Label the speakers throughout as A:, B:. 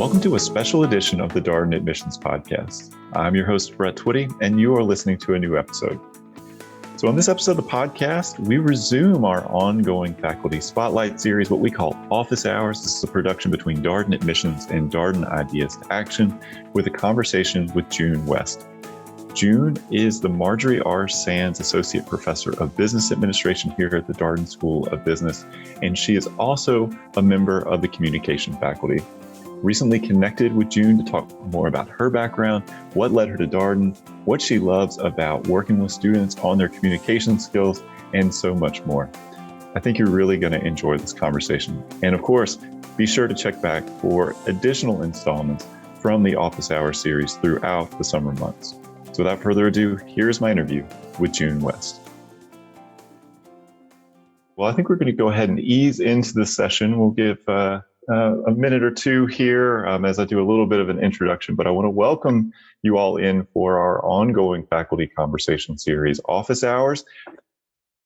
A: Welcome to a special edition of the Darden Admissions podcast. I'm your host, Brett Twitty, and you are listening to a new episode. So on this episode of the podcast, we resume our ongoing faculty spotlight series, what we call Office Hours. This is a production between Darden Admissions and Darden Ideas to Action with a conversation with June West. June is the Marjorie R. Sands Associate Professor of Business Administration here at the Darden School of Business, and she is also a member of the communication faculty. Recently connected with June to talk more about her background, what led her to Darden, what she loves about working with students on their communication skills, and so much more. I think you're really going to enjoy this conversation. And of course, be sure to check back for additional installments from the Office Hours series throughout the summer months. So without further ado, here's my interview with June West. Well, I think we're going to go ahead and ease into this session. We'll give a minute or two here as I do a little bit of an introduction, but I want to welcome you all in for our ongoing faculty conversation series, Office Hours.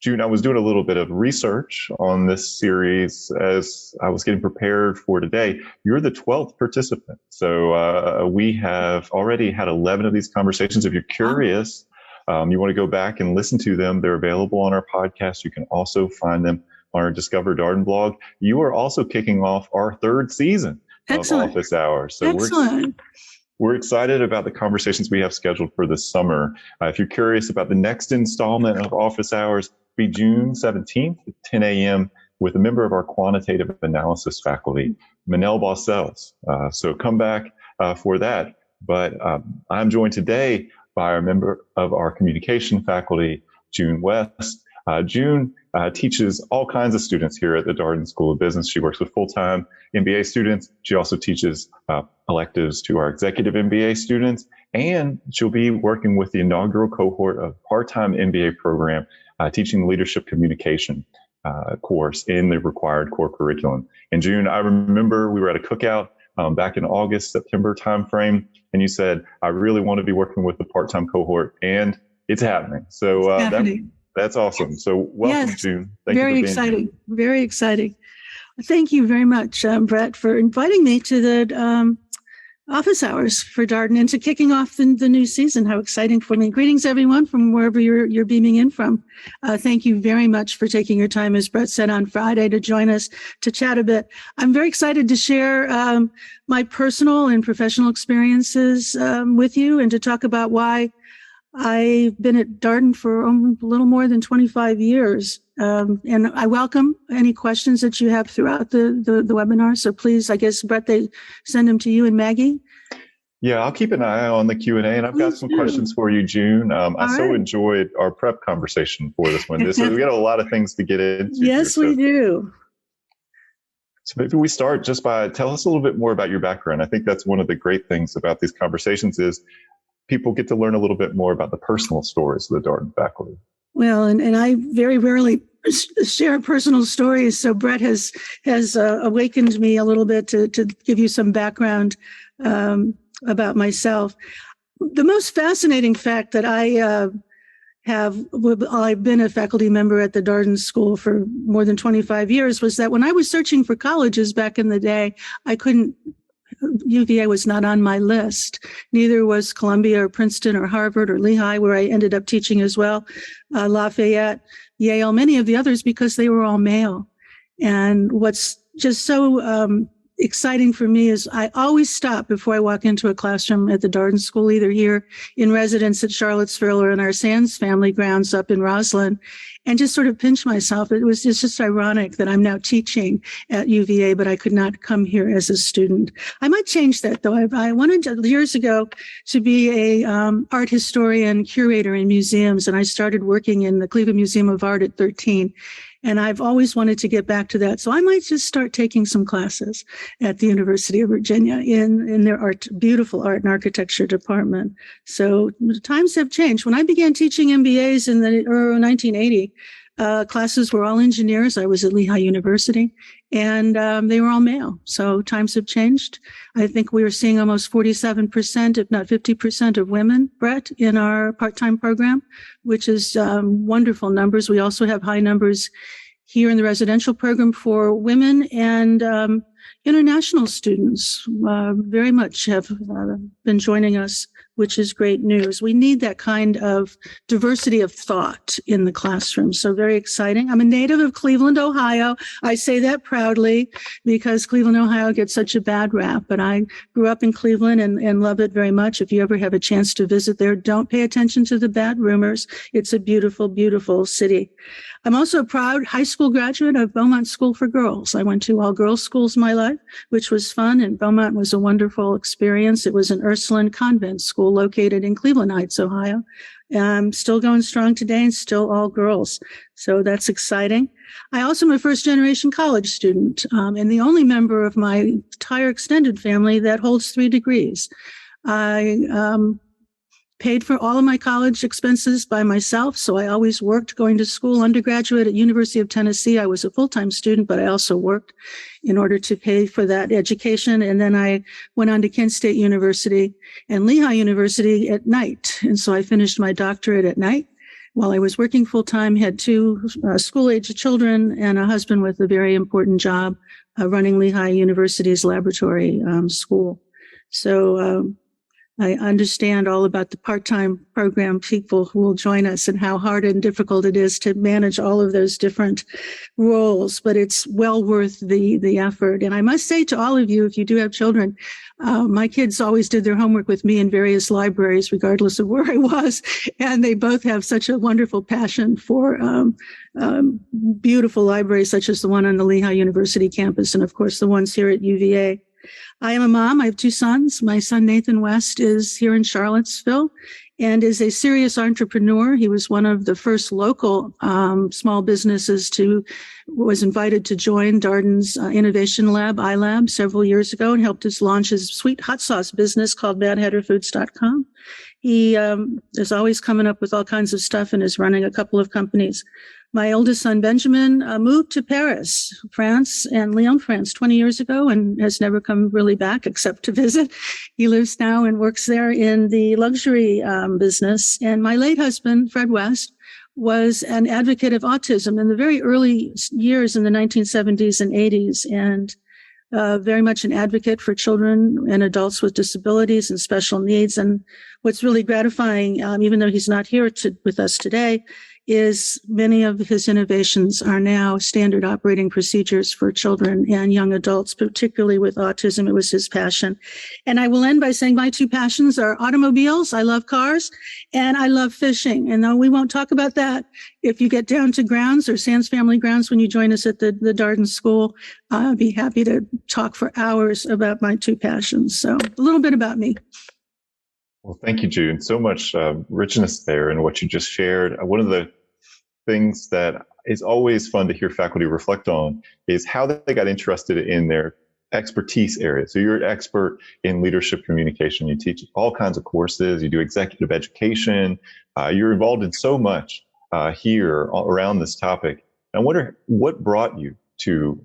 A: June, I was doing a little bit of research on this series as I was getting prepared for today. You're the 12th participant. So we have already had 11 of these conversations. If you're curious, you want to go back and listen to them, they're available on our podcast. You can also find them on our Discover Darden blog. You are also kicking off our third season of Office Hours. So we're excited about the conversations we have scheduled for this summer. If you're curious about the next installment of Office Hours, be June 17th at 10 a.m. with a member of our quantitative analysis faculty, Manel Bossells. So come back for that. But I'm joined today by a member of our communication faculty, June West. June teaches all kinds of students here at the Darden School of Business. She works with full-time MBA students. She also teaches electives to our executive MBA students, and she'll be working with the inaugural cohort of part-time MBA program, teaching leadership communication course in the required core curriculum. And June, I remember we were at a cookout back in August, September timeframe, and you said, I really want to be working with the part-time cohort, and it's happening. So that's awesome. So welcome, yes. June. Thank you for being here.
B: Very exciting. Thank you very much, Brett, for inviting me to the Office Hours for Darden and to kicking off the new season. How exciting for me. Greetings, everyone, from wherever you're beaming in from. Thank you very much for taking your time, as Brett said, on Friday to join us to chat a bit. I'm very excited to share my personal and professional experiences with you and to talk about why I've been at Darden for a little more than 25 years. And I welcome any questions that you have throughout the webinar. So please, I guess, Brett, they send them to you and Maggie.
A: Yeah, I'll keep an eye on the Q&A, and I've got some questions for you, June. I so enjoyed our prep conversation for this one. So we got a lot of things to get into.
B: Yes, we do.
A: So maybe we start just by tell us a little bit more about your background. I think that's one of the great things about these conversations is people get to learn a little bit more about the personal stories of the Darden faculty. Well,
B: and I very rarely share personal stories, so Brett has awakened me a little bit to give you some background about myself. The most fascinating fact that I've been a faculty member at the Darden School for more than 25 years was that when I was searching for colleges back in the day, UVA was not on my list. Neither was Columbia or Princeton or Harvard or Lehigh, where I ended up teaching as well, Lafayette, Yale, many of the others, because they were all male. And what's just so exciting for me is I always stop before I walk into a classroom at the Darden School, either here in residence at Charlottesville or in our Sands family grounds up in Roslyn, and just sort of pinch myself. It's just ironic that I'm now teaching at UVA, but I could not come here as a student. I might change that, though. I wanted years ago to be a art historian, curator in museums, and I started working in the Cleveland Museum of Art at 13. And I've always wanted to get back to that. So I might just start taking some classes at the University of Virginia in their beautiful art and architecture department. So times have changed. When I began teaching MBAs in the early 1980, classes were all engineers. I was at Lehigh University, and they were all male. So times have changed. I think we were seeing almost 47%, if not 50% of women, Brett, in our part-time program, which is wonderful numbers. We also have high numbers here in the residential program for women, and international students very much have been joining us, which is great news. We need that kind of diversity of thought in the classroom. So very exciting. I'm a native of Cleveland, Ohio. I say that proudly because Cleveland, Ohio gets such a bad rap, but I grew up in Cleveland and love it very much. If you ever have a chance to visit there, don't pay attention to the bad rumors. It's a beautiful, beautiful city. I'm also a proud high school graduate of Beaumont School for Girls. I went to all girls schools my life, which was fun, and Beaumont was a wonderful experience. It was an Ursuline convent school located in Cleveland Heights, Ohio. I'm still going strong today and still all girls. So that's exciting. I also am a first generation college student and the only member of my entire extended family that holds 3 degrees. I paid for all of my college expenses by myself, so I always worked going to school. Undergraduate at University of Tennessee, I was a full-time student, but I also worked in order to pay for that education. And then I went on to Kent State University and Lehigh University at night. And so I finished my doctorate at night while I was working full-time, had 2 school-age children and a husband with a very important job running Lehigh University's laboratory school. So I understand all about the part-time program people who will join us and how hard and difficult it is to manage all of those different roles, but it's well worth the effort. And I must say to all of you, if you do have children, my kids always did their homework with me in various libraries, regardless of where I was. And they both have such a wonderful passion for beautiful libraries, such as the one on the Lehigh University campus, and of course, the ones here at UVA. I am a mom. I have 2 sons. My son, Nathan West, is here in Charlottesville and is a serious entrepreneur. He was one of the first local small businesses was invited to join Darden's Innovation Lab, iLab, several years ago and helped us launch his sweet hot sauce business called badhatterfoods.com. He is always coming up with all kinds of stuff and is running a couple of companies. My oldest son, Benjamin, moved to Paris, France, and Lyon, France 20 years ago and has never come really back except to visit. He lives now and works there in the luxury business. And my late husband, Fred West, was an advocate of autism in the very early years in the 1970s and 80s, and very much an advocate for children and adults with disabilities and special needs. And what's really gratifying, even though he's not here with us today, is many of his innovations are now standard operating procedures for children and young adults, particularly with autism. It was his passion. And I will end by saying my 2 passions are automobiles. I love cars and I love fishing. And though we won't talk about that, if you get down to grounds or Sands Family Grounds when you join us at the Darden School, I'll be happy to talk for hours about my 2 passions. So a little bit about me.
A: Well, thank you, June. So much richness there in what you just shared. One of the things that is always fun to hear faculty reflect on is how they got interested in their expertise area. So you're an expert in leadership communication. You teach all kinds of courses. You do executive education. You're involved in so much here around this topic. And I wonder what brought you to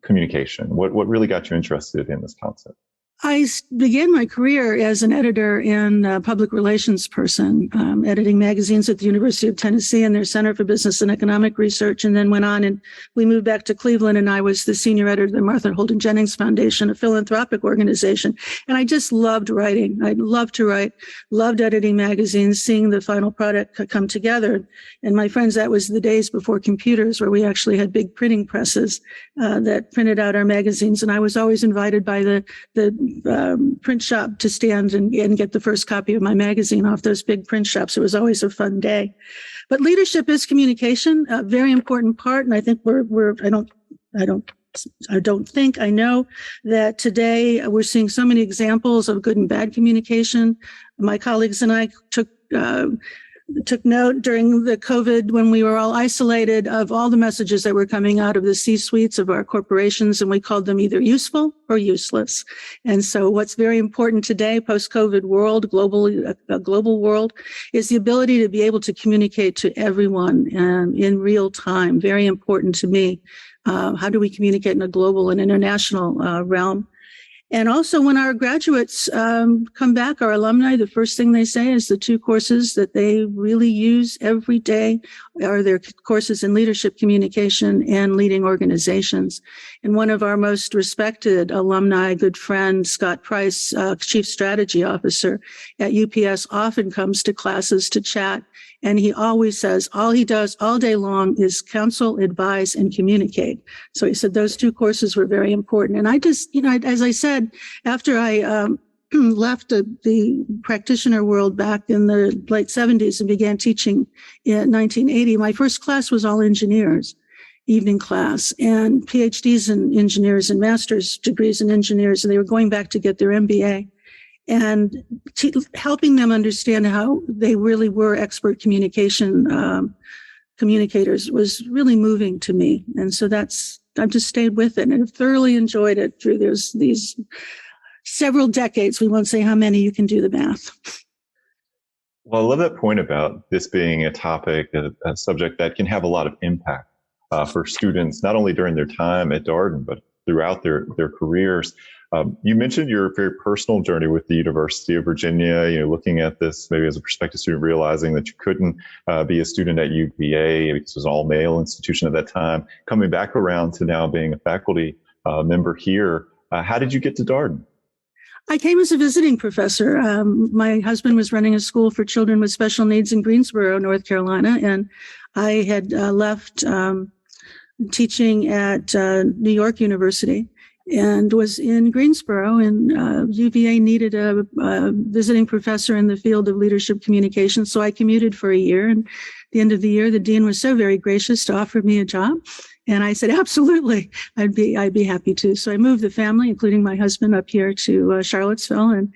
A: communication? What really got you interested in this concept?
B: I began my career as an editor and public relations person, editing magazines at the University of Tennessee and their Center for Business and Economic Research, and then went on and we moved back to Cleveland, and I was the senior editor of the Martha Holden Jennings Foundation, a philanthropic organization. And I just loved writing. I loved to write, loved editing magazines, seeing the final product come together. And my friends, that was the days before computers, where we actually had big printing presses that printed out our magazines. And I was always invited by the print shop to stand and get the first copy of my magazine off those big print shops. It was always a fun day. But leadership is communication, a very important part. And I think I know that today we're seeing so many examples of good and bad communication. My colleagues and I took note during the COVID, when we were all isolated, of all the messages that were coming out of the C-suites of our corporations, and we called them either useful or useless. And so what's very important today, post-COVID world, a global world, is the ability to be able to communicate to everyone in real time. Very important to me. How do we communicate in a global and international realm? And also when our graduates come back, our alumni, the first thing they say is the two courses that they really use every day are their courses in leadership communication and leading organizations. And one of our most respected alumni, good friend, Scott Price, Chief Strategy Officer at UPS, often comes to classes to chat. And he always says all he does all day long is counsel, advise, and communicate. So he said those two courses were very important. And I just, as I said, after I left the practitioner world back in the late 70s and began teaching in 1980, my first class was all engineers, evening class, and PhDs in engineers and master's degrees in engineers, and they were going back to get their MBA. And helping them understand how they really were expert communicators was really moving to me. And so I've just stayed with it and have thoroughly enjoyed it through these several decades. We won't say how many, you can do the math.
A: Well, I love that point about this being a topic, a subject that can have a lot of impact for students, not only during their time at Darden, but throughout their careers. You mentioned your very personal journey with the University of Virginia, looking at this maybe as a prospective student, realizing that you couldn't be a student at UVA because it was an all-male institution at that time, coming back around to now being a faculty member here. How did you get to Darden?
B: I came as a visiting professor. My husband was running a school for children with special needs in Greensboro, North Carolina, and I had left teaching at New York University and was in Greensboro, and UVA needed a visiting professor in the field of leadership communication. So I commuted for a year, and at the end of the year, the dean was so very gracious to offer me a job. And I said, absolutely, I'd be happy to. So I moved the family, including my husband, up here to Charlottesville.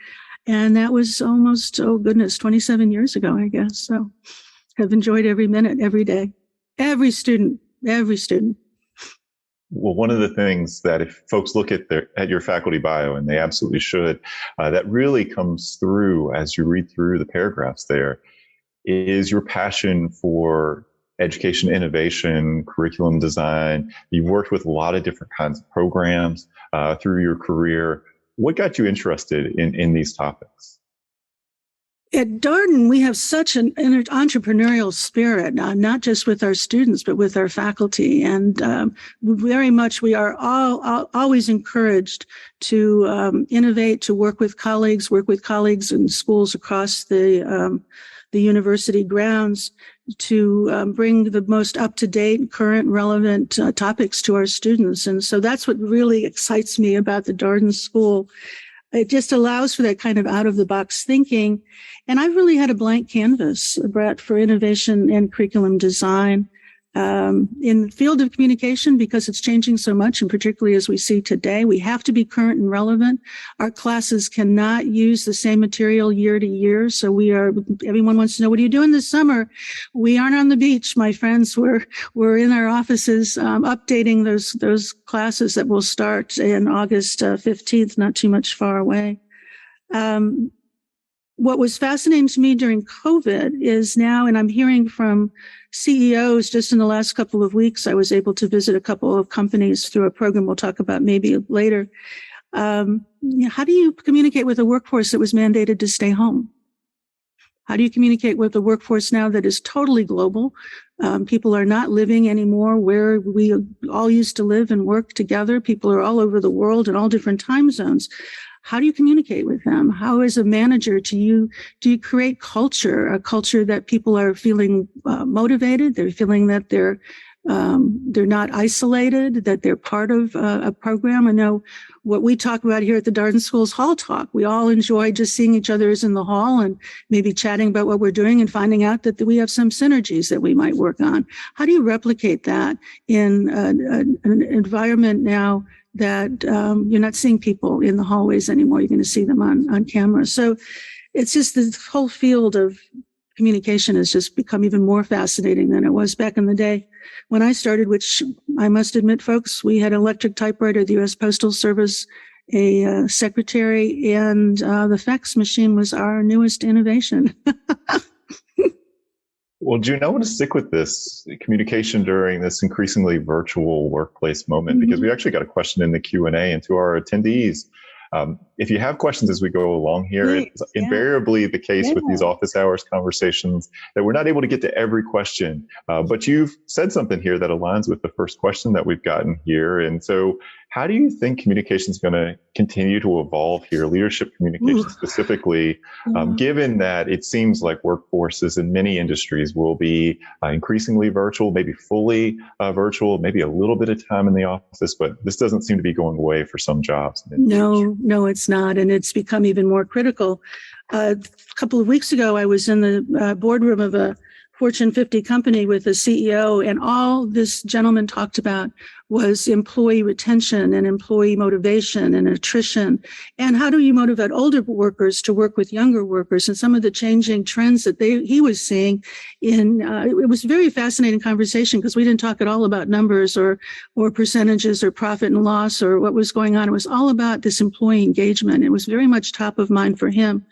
B: And that was almost, 27 years ago, I guess. So I've enjoyed every minute, every day, every student.
A: Well, one of the things that if folks look at your faculty bio, and they absolutely should, that really comes through as you read through the paragraphs there, is your passion for education innovation, curriculum design. You've worked with a lot of different kinds of programs through your career. What got you interested in these topics?
B: At Darden, we have such an entrepreneurial spirit, not just with our students, but with our faculty. And very much we are always encouraged to innovate, to work with colleagues in schools across the university grounds to bring the most up-to-date, current, relevant topics to our students. And so that's what really excites me about the Darden School. It just allows for that kind of out-of-the-box thinking. And I've really had a blank canvas, Brett, for innovation and curriculum design in the field of communication, because it's changing so much, and particularly as we see today, we have to be current and relevant. Our classes cannot use the same material year to year. So everyone wants to know, what are you doing this summer? We aren't on the beach, my friends. We're in our offices updating those classes that will start in August 15th, not too much far away. What was fascinating to me during COVID is now, and I'm hearing from CEOs just in the last couple of weeks, I was able to visit a couple of companies through a program we'll talk about maybe later. How do you communicate with a workforce that was mandated to stay home? How do you communicate with a workforce now that is totally global? People are not living anymore where we all used to live and work together. People are all over the world in all different time zones. How do you communicate with them? How, as a manager, do you create a culture that people are feeling motivated? They're feeling that they're not isolated, that they're part of a program. I know what we talk about here at the Darden School's Hall Talk. We all enjoy just seeing each other in the hall and maybe chatting about what we're doing and finding out that we have some synergies that we might work on. How do you replicate that in an environment now that you're not seeing people in the hallways anymore? You're going to see them on camera. So it's just the whole field of communication has just become even more fascinating than it was back in the day when I started, which I must admit, folks, we had an electric typewriter, the U.S. Postal Service, a secretary, and the fax machine was our newest innovation.
A: Well, June, I want to stick with this communication during this increasingly virtual workplace moment, because we actually got a question in the Q&A, and to our attendees, If you have questions as we go along here, it's invariably the case with these office hours conversations that we're not able to get to every question. But you've said something here that aligns with the first question that we've gotten here. And so how do you think communication is going to continue to evolve here, leadership communication specifically, given that it seems like workforces in many industries will be increasingly virtual, maybe fully virtual, maybe a little bit of time in the office, but this doesn't seem to be going away for some jobs.
B: No, it's not. And it's become even more critical. A couple of weeks ago, I was in the boardroom of a Fortune 50 company with a CEO, and all this gentleman talked about was employee retention and employee motivation and attrition. And how do you motivate older workers to work with younger workers, and some of the changing trends that he was seeing in, it was a very fascinating conversation because we didn't talk at all about numbers or percentages or profit and loss or what was going on. It was all about this employee engagement. It was very much top of mind for him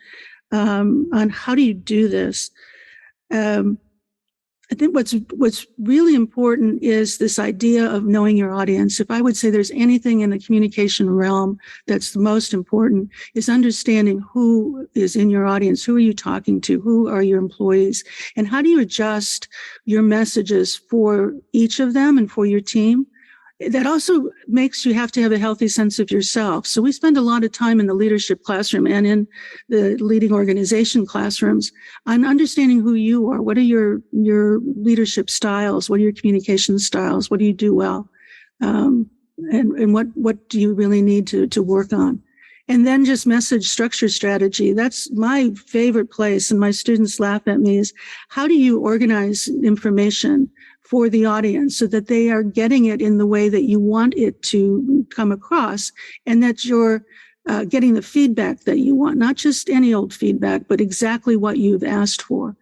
B: on how do you do this. I think what's really important is this idea of knowing your audience. If I would say there's anything in the communication realm that's the most important, is understanding who is in your audience. Who are you talking to? Who are your employees? And how do you adjust your messages for each of them and for your team? That also makes you have to have a healthy sense of yourself. So we spend a lot of time in the leadership classroom and in the leading organization classrooms on understanding who you are. What are your leadership styles? What are your communication styles? What do you do well? And what do you really need to work on? And then just message structure strategy. That's my favorite place. And my students laugh at me is how do you organize information for the audience so that they are getting it in the way that you want it to come across, and that you're getting the feedback that you want, not just any old feedback, but exactly what you've asked for.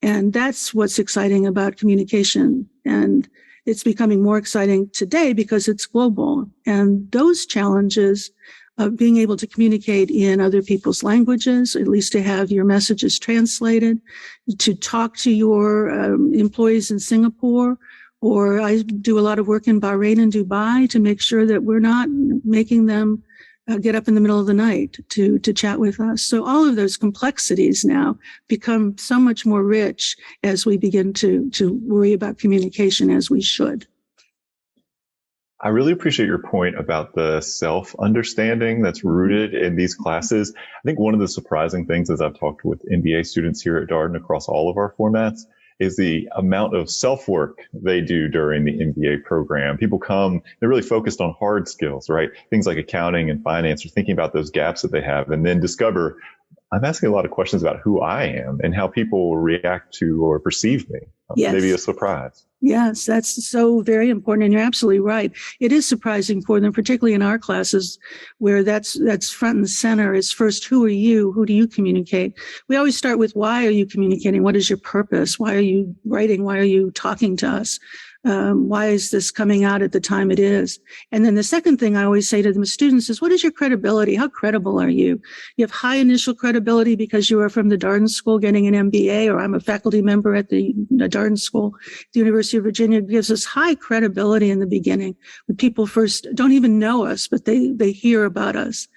B: And that's what's exciting about communication. And it's becoming more exciting today because it's global. And those challenges of being able to communicate in other people's languages, at least to have your messages translated, to talk to your employees in Singapore, or I do a lot of work in Bahrain and Dubai to make sure that we're not making them get up in the middle of the night to chat with us. So all of those complexities now become so much more rich as we begin to worry about communication as we should.
A: I really appreciate your point about the self-understanding that's rooted in these classes. I think one of the surprising things as I've talked with MBA students here at Darden across all of our formats is the amount of self-work they do during the MBA program. People come, they're really focused on hard skills, right? Things like accounting and finance, or thinking about those gaps that they have, and then discover I'm asking a lot of questions about who I am and how people react to or perceive me.
B: Yes.
A: Maybe a surprise.
B: Yes, that's so very important. And you're absolutely right. It is surprising for them, particularly in our classes where that's front and center is first, who are you? Who do you communicate? We always start with why are you communicating? What is your purpose? Why are you writing? Why are you talking to us? Why is this coming out at the time it is? And then the second thing I always say to the students is, what is your credibility? How credible are you? You have high initial credibility because you are from the Darden School getting an MBA, or I'm a faculty member at the Darden School. The University of Virginia gives us high credibility in the beginning when people first don't even know us, but they hear about us.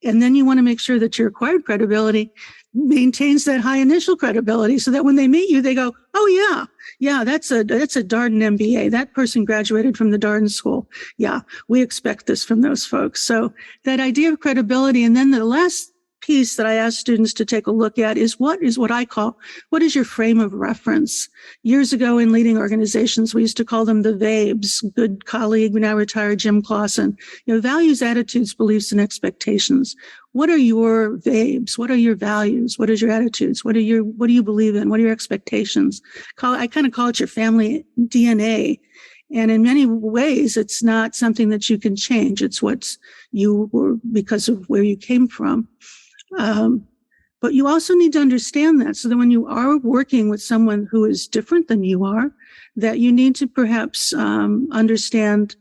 B: And then you want to make sure that your acquired credibility maintains that high initial credibility so that when they meet you, they go, oh yeah, that's a Darden MBA. That person graduated from the Darden School. Yeah, we expect this from those folks. So that idea of credibility. And then the last piece that I ask students to take a look at is what I call, what is your frame of reference? Years ago in leading organizations, we used to call them the VABEs, good colleague, now retired Jim Clausen, values, attitudes, beliefs, and expectations. What are your VABEs? What are your values? What is your attitudes? What do you believe in? What are your expectations? I kind of call it your family DNA. And in many ways, it's not something that you can change. It's what you were because of where you came from. But you also need to understand that so that when you are working with someone who is different than you are, that you need to perhaps understand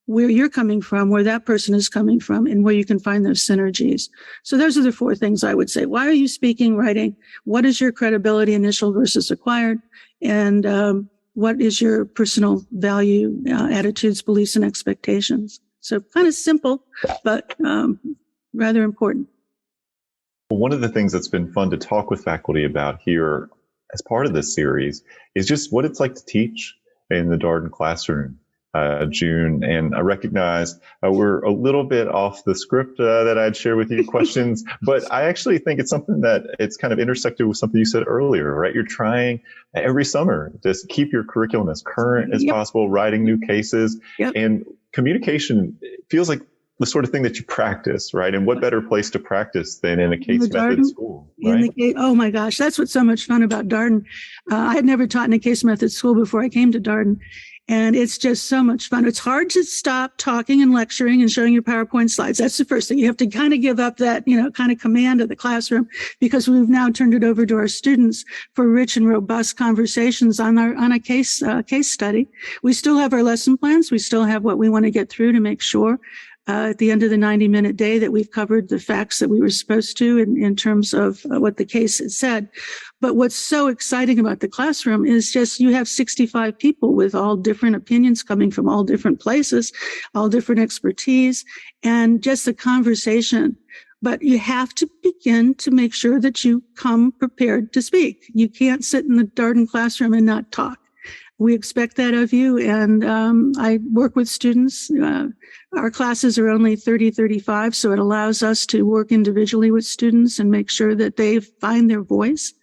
B: where you're coming from, where that person is coming from, and where you can find those synergies. So those are the four things I would say. Why are you speaking, writing? What is your credibility, initial versus acquired? And what is your personal value, attitudes, beliefs, and expectations? So kind of simple, but rather important.
A: Well, one of the things that's been fun to talk with faculty about here as part of this series is just what it's like to teach in the Darden classroom, June. And I recognize we're a little bit off the script that I'd share with you questions, but I actually think it's something that it's kind of intersected with something you said earlier, right? You're trying every summer to keep your curriculum as current as possible, writing new cases, and communication feels like the sort of thing that you practice, right? And what better place to practice than in a case method school, right?
B: Oh my gosh, that's what's so much fun about Darden. I had never taught in a case method school before I came to Darden. And it's just so much fun. It's hard to stop talking and lecturing and showing your PowerPoint slides. That's the first thing. You have to kind of give up that, kind of command of the classroom, because we've now turned it over to our students for rich and robust conversations on a case study. We still have our lesson plans. We still have what we want to get through to make sure at the end of the 90-minute day that we've covered the facts that we were supposed to in terms of what the case had said. But what's so exciting about the classroom is just you have 65 people with all different opinions coming from all different places, all different expertise, and just the conversation. But you have to begin to make sure that you come prepared to speak. You can't sit in the Darden classroom and not talk. We expect that of you. And I work with students. Our classes are only 30, 35, so it allows us to work individually with students and make sure that they find their voice.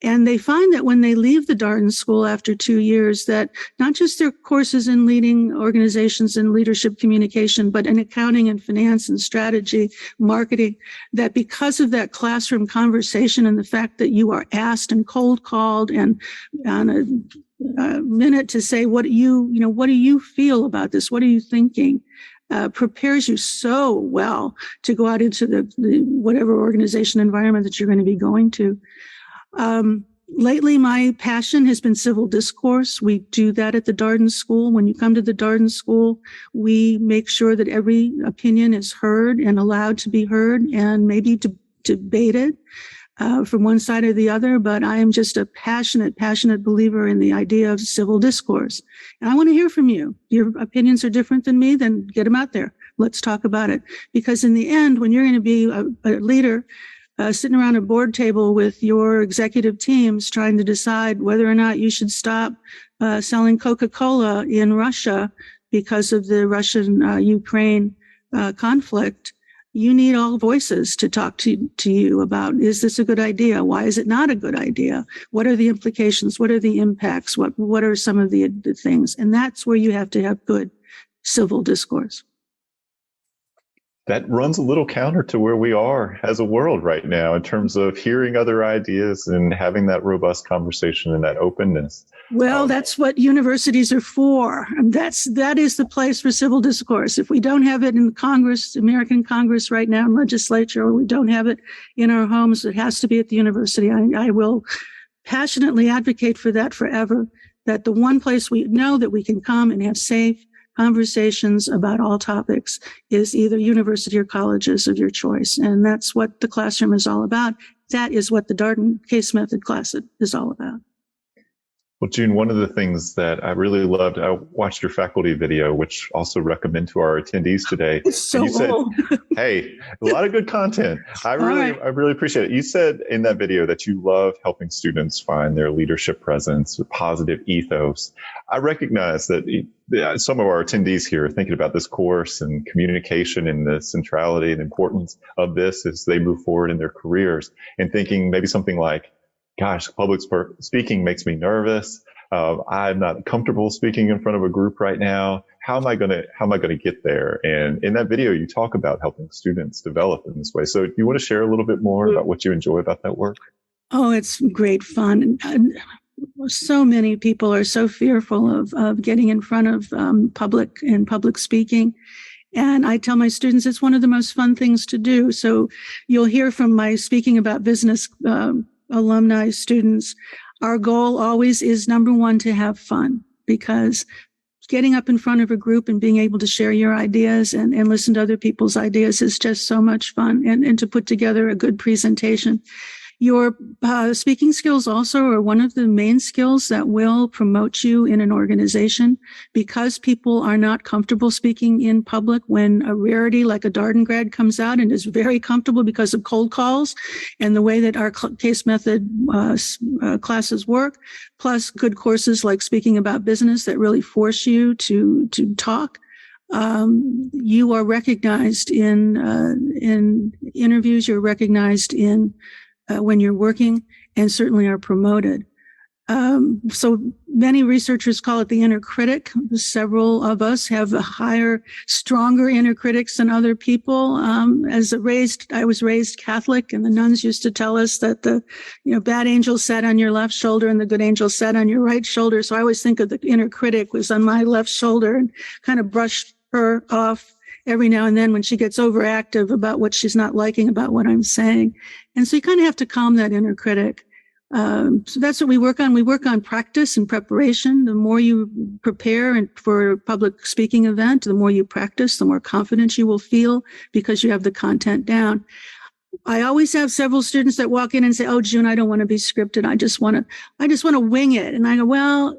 B: And they find that when they leave the Darden School after 2 years, that not just their courses in leading organizations and leadership communication, but in accounting and finance and strategy, marketing, that because of that classroom conversation and the fact that you are asked and cold called and on a minute to say, what do you feel about this? What are you thinking? Prepares you so well to go out into the whatever organization environment that you're going to be going to. Lately, my passion has been civil discourse. We do that at the Darden School. When you come to the Darden School, we make sure that every opinion is heard and allowed to be heard and maybe debated from one side or the other. But I am just a passionate believer in the idea of civil discourse. And I want to hear from you. Your opinions are different than me, then get them out there. Let's talk about it. Because in the end, when you're going to be a leader, sitting around a board table with your executive teams trying to decide whether or not you should stop selling Coca-Cola in Russia because of the Russian-Ukraine conflict, you need all voices to talk to you about, is this a good idea? Why is it not a good idea? What are the implications? What are the impacts? What are some of the things? And that's where you have to have good civil discourse.
A: That runs a little counter to where we are as a world right now in terms of hearing other ideas and having that robust conversation and that openness.
B: Well, that's what universities are for. That is the place for civil discourse. If we don't have it in Congress, American Congress right now, in legislature, or we don't have it in our homes, it has to be at the university. I will passionately advocate for that forever, that the one place we know that we can come and have safe conversations about all topics is either university or colleges of your choice. And that's what the classroom is all about. That is what the Darden Case Method class is all about.
A: Well, June, one of the things that I really loved, I watched your faculty video, which also recommend to our attendees today.
B: It's so old.
A: Hey, a lot of good content. I really appreciate it. You said in that video that you love helping students find their leadership presence, positive ethos. I recognize that some of our attendees here are thinking about this course and communication and the centrality and importance of this as they move forward in their careers, and thinking maybe something like, gosh, public speaking makes me nervous. I'm not comfortable speaking in front of a group right now. How am I going to get there? And in that video, you talk about helping students develop in this way. So do you want to share a little bit more about what you enjoy about that work?
B: Oh, it's great fun. So many people are so fearful of getting in front of public speaking. And I tell my students it's one of the most fun things to do. So you'll hear from my Speaking About Business alumni students, our goal always is, number one, to have fun, because getting up in front of a group and being able to share your ideas and listen to other people's ideas is just so much fun, and to put together a good presentation. Your speaking skills also are one of the main skills that will promote you in an organization, because people are not comfortable speaking in public. When a rarity like a Darden grad comes out and is very comfortable because of cold calls and the way that our case method classes work, plus good courses like speaking about business that really force you to talk, you are recognized in interviews. You're recognized in when you're working, and certainly are promoted. So many researchers call it the inner critic. Several of us have a higher, stronger inner critics than other people. I was raised Catholic, and the nuns used to tell us that the, bad angel sat on your left shoulder and the good angel sat on your right shoulder. So I always think of the inner critic was on my left shoulder and kind of brushed her off every now and then when she gets overactive about what she's not liking about what I'm saying. And so you kind of have to calm that inner critic. So that's what we work on. We work on practice and preparation. The more you prepare for a public speaking event, the more you practice, the more confident you will feel because you have the content down. I always have several students that walk in and say, "Oh, June, I don't want to be scripted. I just want to wing it." And I go, "Well,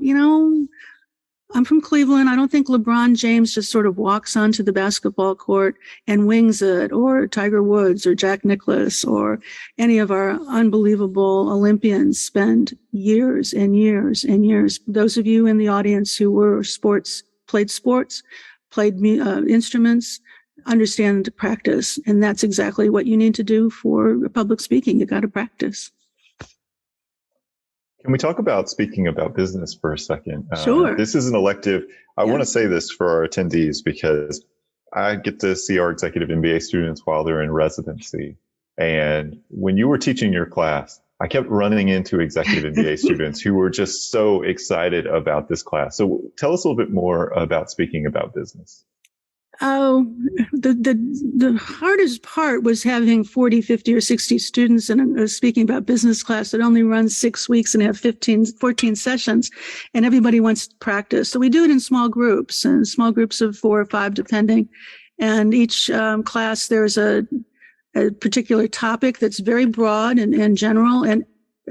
B: I'm from Cleveland. I don't think LeBron James just sort of walks onto the basketball court and wings it, or Tiger Woods or Jack Nicklaus or any of our unbelievable Olympians spend years and years and years." Those of you in the audience who were played instruments, understand practice. And that's exactly what you need to do for public speaking. You got to practice.
A: Can we talk about speaking about business for a second?
B: Sure.
A: This is an elective. I want to say this for our attendees because I get to see our executive MBA students while they're in residency. And when you were teaching your class, I kept running into executive MBA students who were just so excited about this class. So tell us a little bit more about speaking about business.
B: Oh, the hardest part was having 40, 50, or 60 students in a speaking about business class that only runs 6 weeks and have 14 sessions, and everybody wants to practice. So we do it in small groups, and small groups of 4 or 5, depending. And each class, there's a particular topic that's very broad and general, and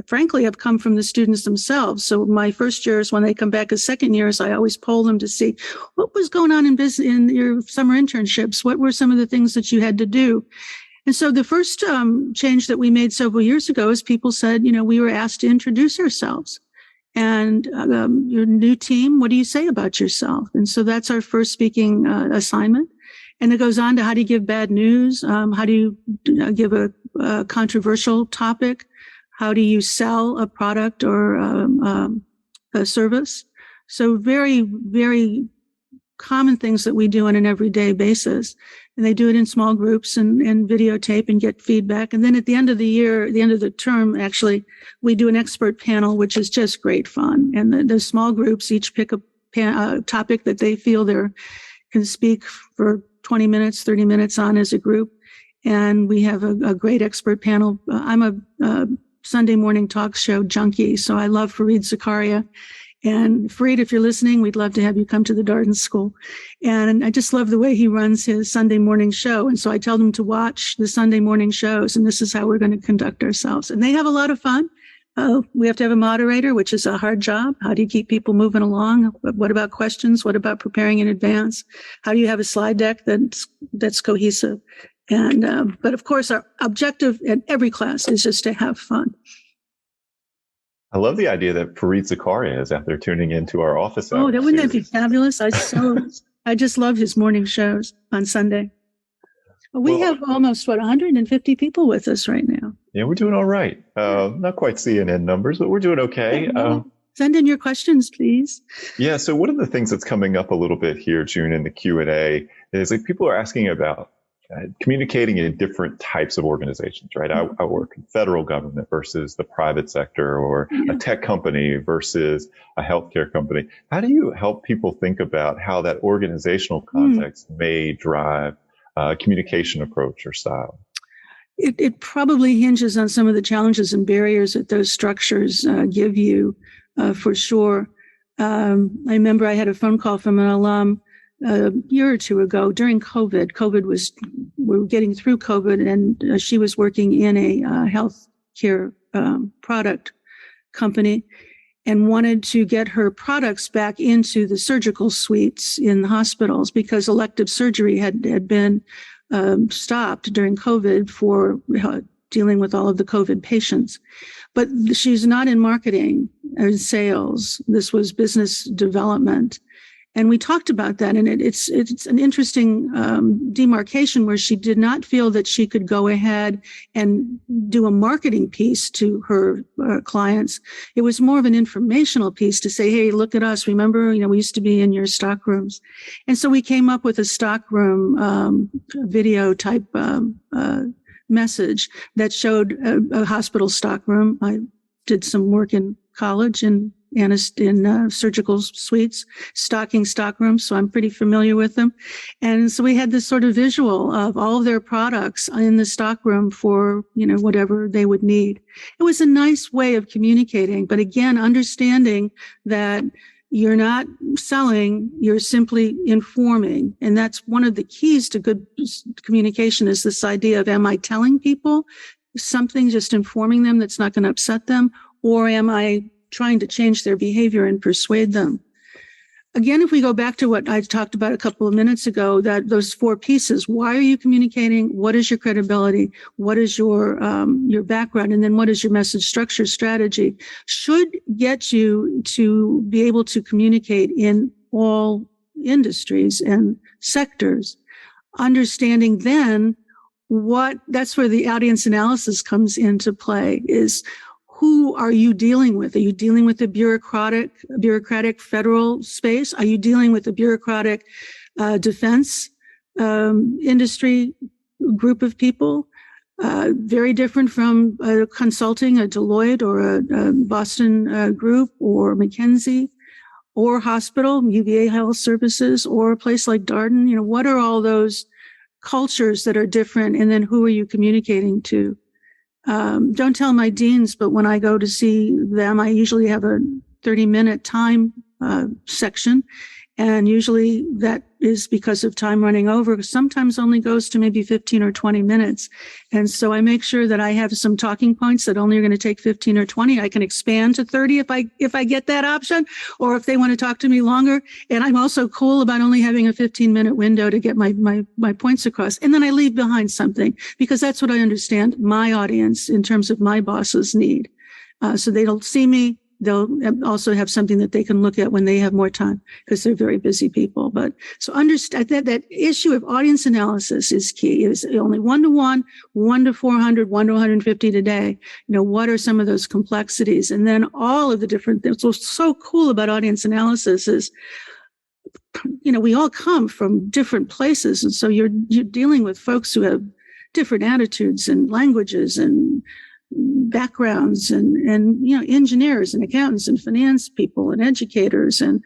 B: frankly, have come from the students themselves. So my first years, when they come back as second years, I always poll them to see what was going on in business in your summer internships. What were some of the things that you had to do? And so the first change that we made several years ago is people said, we were asked to introduce ourselves. And your new team, what do you say about yourself? And so that's our first speaking assignment. And it goes on to how do you give bad news? How do you give a controversial topic? How do you sell a product or a service? So very, very common things that we do on an everyday basis. And they do it in small groups and videotape and get feedback. And then at the end of the year, the end of the term, actually, we do an expert panel, which is just great fun. And the small groups each pick a topic that they feel they can speak for 20 minutes, 30 minutes on as a group. And we have a great expert panel. I'm a Sunday morning talk show junkie, so I love Fareed Zakaria. And Fareed, if you're listening, we'd love to have you come to the Darden School. And I just love the way he runs his Sunday morning show. And so I tell them to watch the Sunday morning shows, and this is how we're going to conduct ourselves. And they have a lot of fun. We have to have a moderator, which is a hard job. How do you keep people moving along? What about questions? What about preparing in advance? How do you have a slide deck that's cohesive? And but of course, our objective in every class is just to have fun.
A: I love the idea that Fareed Zakaria is out there tuning into our office hours.
B: Oh, wouldn't that be fabulous? I just love his morning shows on Sunday. We have almost 150 people with us right now.
A: Yeah, we're doing all right. Not quite CNN numbers, but we're doing okay.
B: Send in your questions, please.
A: Yeah. So one of the things that's coming up a little bit here, June, in the Q&A is like people are asking about communicating in different types of organizations, right? I work in federal government versus the private sector, or a tech company versus a healthcare company. How do you help people think about how that organizational context may drive communication approach or style?
B: It probably hinges on some of the challenges and barriers that those structures give you, for sure. I remember I had a phone call from an alum a year or two ago during COVID. We were getting through COVID, and she was working in a healthcare product company and wanted to get her products back into the surgical suites in the hospitals because elective surgery had been stopped during COVID for dealing with all of the COVID patients. But she's not in marketing or sales. This was business development. And we talked about that, and it's an interesting demarcation where she did not feel that she could go ahead and do a marketing piece to her clients. It was more of an informational piece to say, hey, look at us. Remember, we used to be in your stock rooms. And so we came up with a stockroom video type message that showed a hospital stockroom. I did some work in college in surgical suites, stocking stockrooms, so I'm pretty familiar with them. And so we had this sort of visual of all of their products in the stockroom for, whatever they would need. It was a nice way of communicating, but again, understanding that you're not selling, you're simply informing. And that's one of the keys to good communication is this idea of, am I telling people something, just informing them that's not going to upset them, or am I trying to change their behavior and persuade them? Again, if we go back to what I talked about a couple of minutes ago, that those 4 pieces: why are you communicating? What is your credibility? What is your background? And then what is your message structure strategy? Should get you to be able to communicate in all industries and sectors. Understanding then that's where the audience analysis comes into play, is who are you dealing with? Are you dealing with the bureaucratic federal space? Are you dealing with the bureaucratic defense industry group of people? Very different from consulting, a Deloitte or a Boston group or McKinsey or hospital, UVA Health Services, or a place like Darden. What are all those cultures that are different? And then who are you communicating to? Don't tell my deans, but when I go to see them, I usually have a 30-minute time section. And usually that is because of time running over. Sometimes only goes to maybe 15 or 20 minutes. And so I make sure that I have some talking points that only are going to take 15 or 20. I can expand to 30 if I get that option, or if they want to talk to me longer. And I'm also cool about only having a 15-minute window to get my points across. And then I leave behind something, because that's what I understand my audience in terms of my bosses need. So they don't see me. They'll also have something that they can look at when they have more time, because they're very busy people. But so understand that issue of audience analysis is key. It's only 1-to-1, 1-to-400, 1-to-150 today. What are some of those complexities? And then all of the different things. What's so cool about audience analysis is, we all come from different places. And so you're dealing with folks who have different attitudes and languages and backgrounds and engineers and accountants and finance people and educators and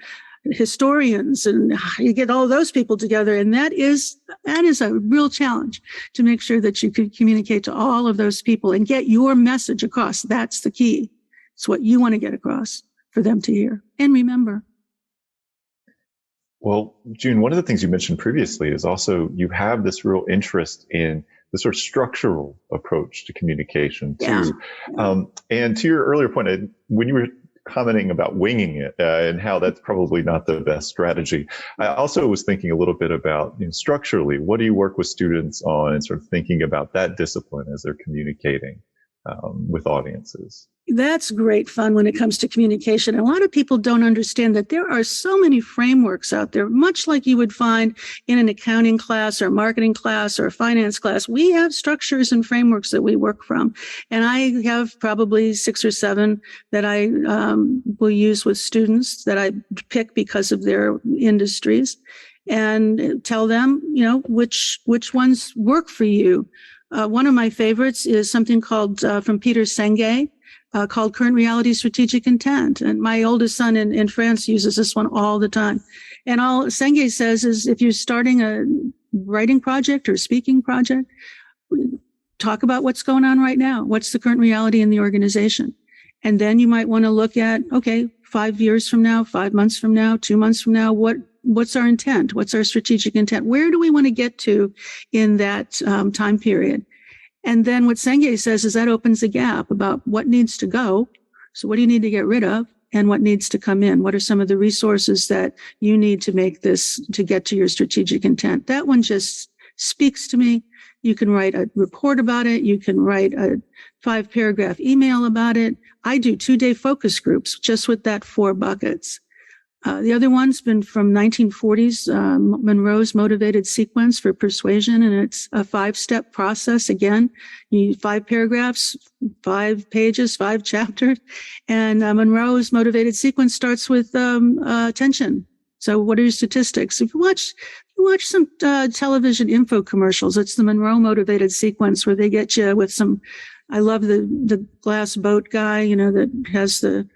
B: historians, and you get all those people together. And that is a real challenge, to make sure that you can communicate to all of those people and get your message across. That's the key. It's what you want to get across for them to hear and remember.
A: Well, June, one of the things you mentioned previously is also you have this real interest in the sort of structural approach to communication too. Yeah. And to your earlier point, when you were commenting about winging it and how that's probably not the best strategy, I also was thinking a little bit about structurally, what do you work with students on, and sort of thinking about that discipline as they're communicating with audiences?
B: That's great fun when it comes to communication. And a lot of people don't understand that there are so many frameworks out there, much like you would find in an accounting class or marketing class or finance class. We have structures and frameworks that we work from. And I have probably 6 or 7 that I will use with students that I pick because of their industries, and tell them, which ones work for you. One of my favorites is something called from Peter Senge, called Current Reality Strategic Intent. And my oldest son in France uses this one all the time. And all Senge says is, if you're starting a writing project or speaking project, talk about what's going on right now. What's the current reality in the organization? And then you might want to look at, 5 years from now, 5 months from now, 2 months from now, what's our intent? What's our strategic intent? Where do we want to get to in that time period? And then what Senge says is that opens a gap about what needs to go. So what do you need to get rid of and what needs to come in? What are some of the resources that you need to make this, to get to your strategic intent? That one just speaks to me. You can write a report about it. You can write a 5-paragraph email about it. I do 2-day focus groups just with that 4 buckets. The other one's been from 1940s, Monroe's motivated sequence for persuasion, and it's a 5-step process. Again, you need 5 paragraphs, 5 pages, 5 chapters, and Monroe's motivated sequence starts with attention. So, what are your statistics? If you watch some television info commercials, it's the Monroe motivated sequence where they get you with some. I love the glass boat guy, that has the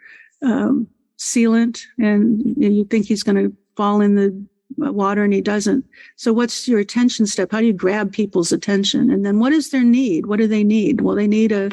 B: sealant, and you think he's going to fall in the water and he doesn't. So what's your attention step? How do you grab people's attention? And then what is their need? What do they need? Well, they need a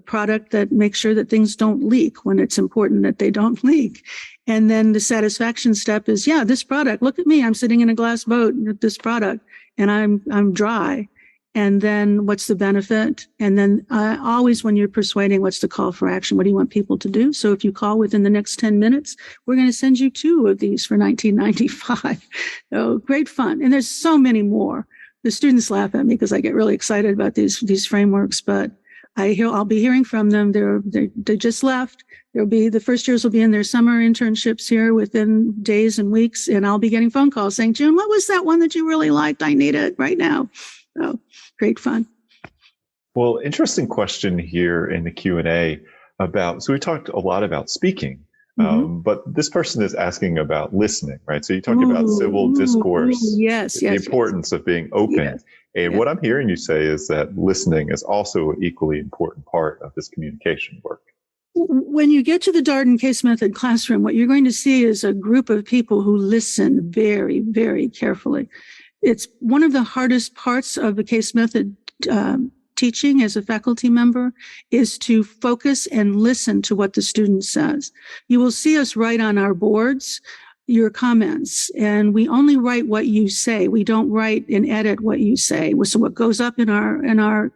B: product that makes sure that things don't leak when it's important that they don't leak. And then the satisfaction step is, this product, look at me, I'm sitting in a glass boat with this product and I'm dry. And then what's the benefit? And then always when you're persuading, what's the call for action? What do you want people to do? So if you call within the next 10 minutes, we're going to send you 2 of these for $19.95. So great fun. And there's so many more. The students laugh at me because I get really excited about these frameworks, but I'll be hearing from them. They just left. The first years will be in their summer internships here within days and weeks. And I'll be getting phone calls saying, June, what was that one that you really liked? I need it right now. So great fun.
A: Well, interesting question here in the Q&A so we talked a lot about speaking, but this person is asking about listening, right? So you talked about civil discourse, the importance of being open. Yes. And what I'm hearing you say is that listening is also an equally important part of this communication work.
B: When you get to the Darden case method classroom, what you're going to see is a group of people who listen very, very carefully. It's one of the hardest parts of the case method teaching as a faculty member is to focus and listen to what the student says. You will see us write on our boards your comments, and we only write what you say. We don't write and edit what you say. So what goes up in our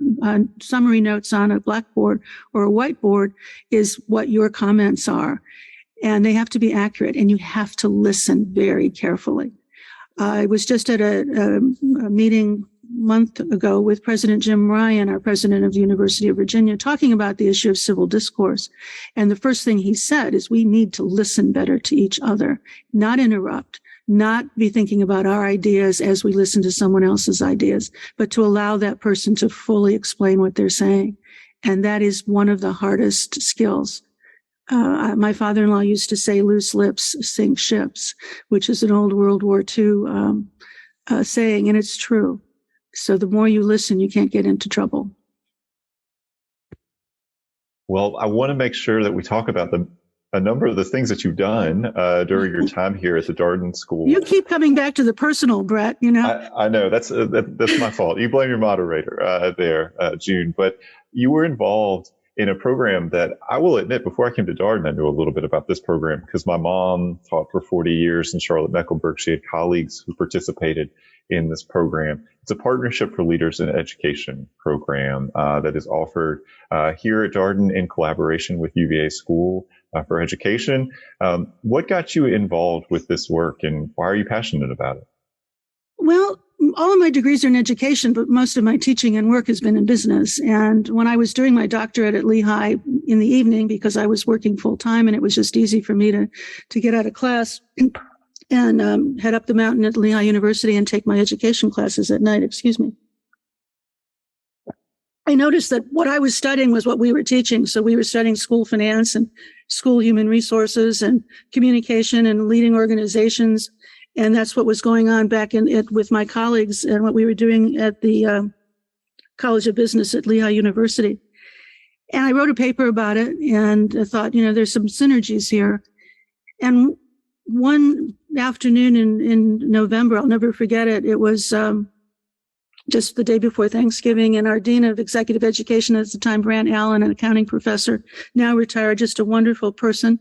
B: summary notes on a blackboard or a whiteboard is what your comments are, and they have to be accurate, and you have to listen very carefully. I was just at a meeting a month ago with President Jim Ryan, our president of the University of Virginia, talking about the issue of civil discourse. And the first thing he said is we need to listen better to each other, not interrupt, not be thinking about our ideas as we listen to someone else's ideas, but to allow that person to fully explain what they're saying. And that is one of the hardest skills. My father-in-law used to say, loose lips sink ships, which is an old World War II saying, and it's true. So the more you listen, you can't get into trouble.
A: Well, I want to make sure that we talk about a number of the things that you've done during your time here at the Darden School.
B: You keep coming back to the personal, Brett,
A: I know, that's my fault. You blame your moderator there, June, but you were involved in a program that I will admit, before I came to Darden, I knew a little bit about this program because my mom taught for 40 years in Charlotte-Mecklenburg. She had colleagues who participated in this program. It's a Partnership for Leaders in Education program that is offered here at Darden in collaboration with UVA School for Education. What got you involved with this work, and why are you passionate about it?
B: Well, all of my degrees are in education, but most of my teaching and work has been in business. And when I was doing my doctorate at Lehigh in the evening, because I was working full time and it was just easy for me to get out of class and head up the mountain at Lehigh University and take my education classes at night, I noticed that what I was studying was what we were teaching. So we were studying school finance and school human resources and communication and leading organizations. And that's what was going on back with my colleagues and what we were doing at the College of Business at Lehigh University. And I wrote a paper about it and I thought, there's some synergies here. And one afternoon in November, I'll never forget it. It was just the day before Thanksgiving, and our Dean of Executive Education at the time, Brant Allen, an accounting professor, now retired, just a wonderful person.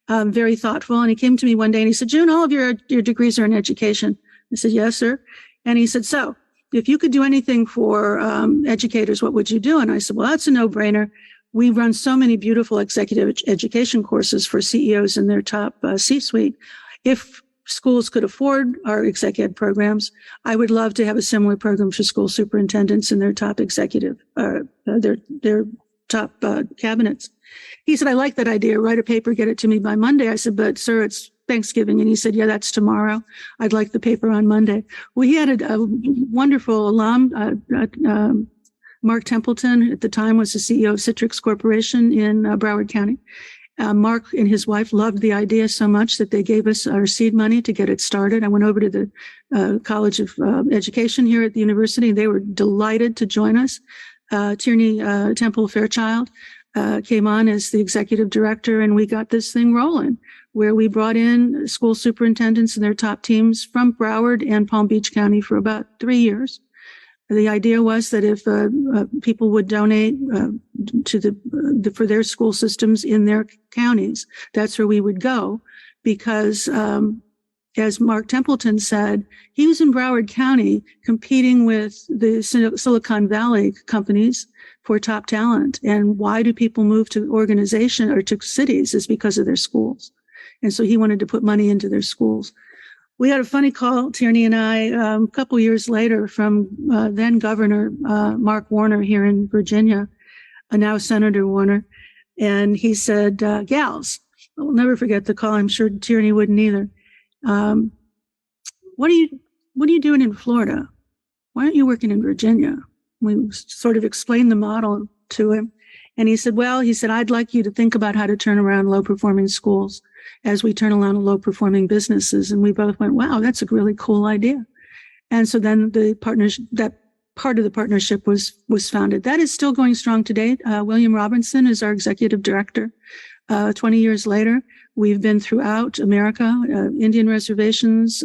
B: Very thoughtful. And he came to me one day and he said, June, all of your degrees are in education. I said, yes, sir. And he said, so if you could do anything for educators, what would you do? And I said, well, that's a no-brainer. We run so many beautiful executive education courses for CEOs in their top C-suite. If schools could afford our exec ed programs, I would love to have a similar program for school superintendents in their top executive, their top cabinets. He said, I like that idea. Write a paper, get it to me by Monday. I said, but sir, it's Thanksgiving. And he said, yeah, that's tomorrow. I'd like the paper on Monday. Well, he had a wonderful alum, Mark Templeton, at the time was the CEO of Citrix Corporation in Broward County. Mark and his wife loved the idea so much that they gave us our seed money to get it started. I went over to the College of Education here at the university. They were delighted to join us. Tierney Temple Fairchild came on as the executive director, and we got this thing rolling, where we brought in school superintendents and their top teams from Broward and Palm Beach County for about 3 years. The idea was that if people would donate for their school systems in their counties, that's where we would go, because as Mark Templeton said, he was in Broward County competing with the Silicon Valley companies for top talent. And why do people move to organization or to cities is because of their schools. And so he wanted to put money into their schools. We had a funny call, Tierney and I, a couple years later from then Governor Mark Warner here in Virginia, now Senator Warner. And he said, gals, I'll never forget the call. I'm sure Tierney wouldn't either. What are you doing in Florida? Why aren't you working in Virginia? We sort of explained the model to him. And he said, I'd like you to think about how to turn around low-performing schools as we turn around low-performing businesses. And we both went, wow, that's a really cool idea. And so then that part of the partnership was founded. That is still going strong today. William Robinson is our executive director. 20 years later, we've been throughout America, Indian reservations,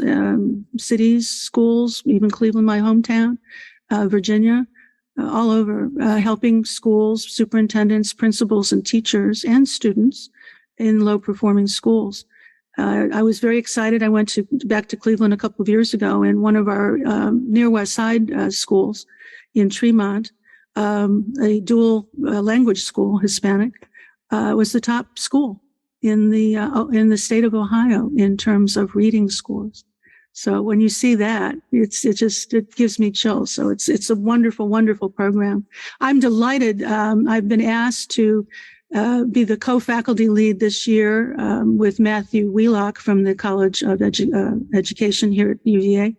B: cities, schools, even Cleveland, my hometown, Virginia, all over, helping schools, superintendents, principals, and teachers and students in low-performing schools. I was very excited. I went back to Cleveland a couple of years ago, and one of our near West Side schools in Tremont, a dual language school, Hispanic, was the top school in the state of Ohio in terms of reading scores. So when you see that, it gives me chills. So it's a wonderful, wonderful program. I'm delighted. I've been asked to be the co-faculty lead this year with Matthew Wheelock from the College of Education here at UVA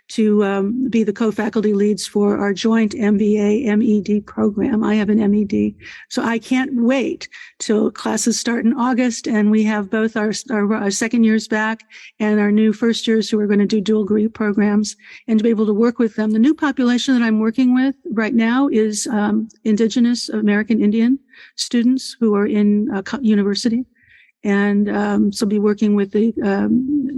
B: to be the co-faculty leads for our joint MBA MED program. I have an MED, so I can't wait till classes start in August, and we have both our second years back and our new first years who are going to do dual degree programs, and to be able to work with them. The new population that I'm working with right now is Indigenous American Indian students who are in university, and so be working with the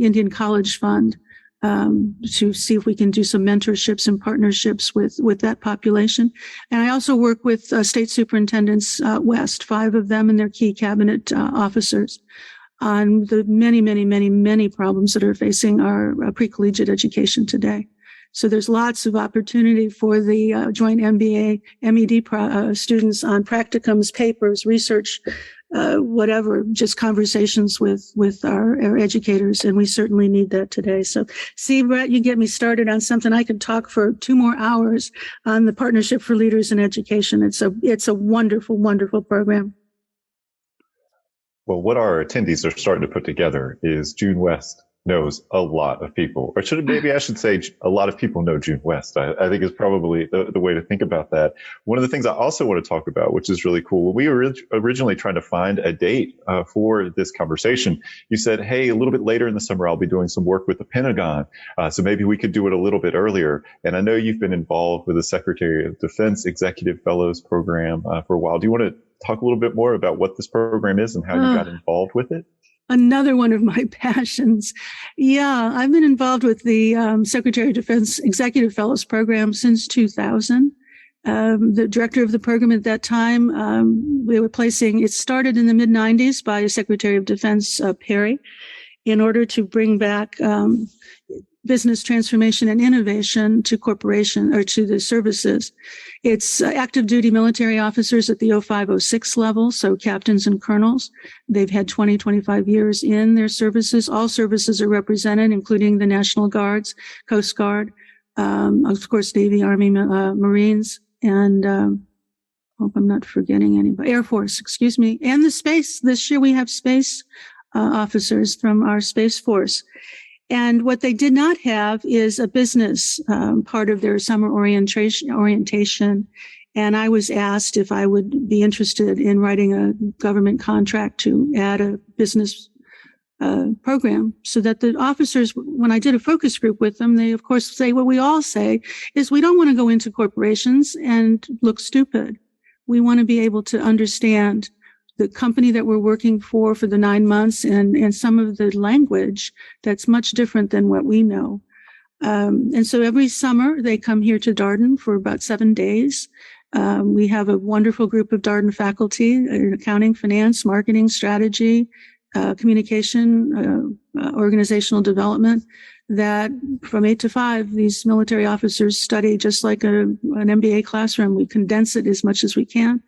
B: Indian College Fund to see if we can do some mentorships and partnerships with that population. And I also work with state superintendents west, 5 of them and their key cabinet officers, on the many, many, many, many problems that are facing our pre-collegiate education today. So there's lots of opportunity for the joint MBA, MED students on practicums, papers, research, whatever, just conversations with our educators. And we certainly need that today. So see, Brett, you get me started on something. I could talk for 2 more hours on the Partnership for Leaders in Education. It's a wonderful, wonderful program.
A: Well, what our attendees are starting to put together is June West knows a lot of people, or maybe I should say a lot of people know June West. I think is probably the way to think about that. One of the things I also want to talk about, which is really cool, when we were originally trying to find a date for this conversation, you said, hey, a little bit later in the summer, I'll be doing some work with the Pentagon. So maybe we could do it a little bit earlier. And I know you've been involved with the Secretary of Defense Executive Fellows Program for a while. Do you want to talk a little bit more about what this program is and how you got involved with it?
B: Another one of my passions. Yeah, I've been involved with the Secretary of Defense Executive Fellows Program since 2000. The director of the program at that time, it started in the mid-90s by Secretary of Defense Perry in order to bring back business transformation and innovation to corporation or to the services. It's active duty military officers at the 0506 level, so captains and colonels. They've had 20, 25 years in their services. All services are represented, including the National Guards, Coast Guard, of course, Navy, Army, Marines, and hope I'm not forgetting anybody. Air Force, excuse me. And the space. This year we have space officers from our Space Force. And what they did not have is a business part of their summer orientation. And I was asked if I would be interested in writing a government contract to add a business program so that the officers, when I did a focus group with them, they of course say what we all say is we don't want to go into corporations and look stupid. We want to be able to understand the company that we're working for the 9 months and some of the language that's much different than what we know. And so every summer they come here to Darden for about 7 days. We have a wonderful group of Darden faculty in accounting, finance, marketing, strategy, communication, organizational development, that from 8 to 5, these military officers study just like an MBA classroom. We condense it as much as we can.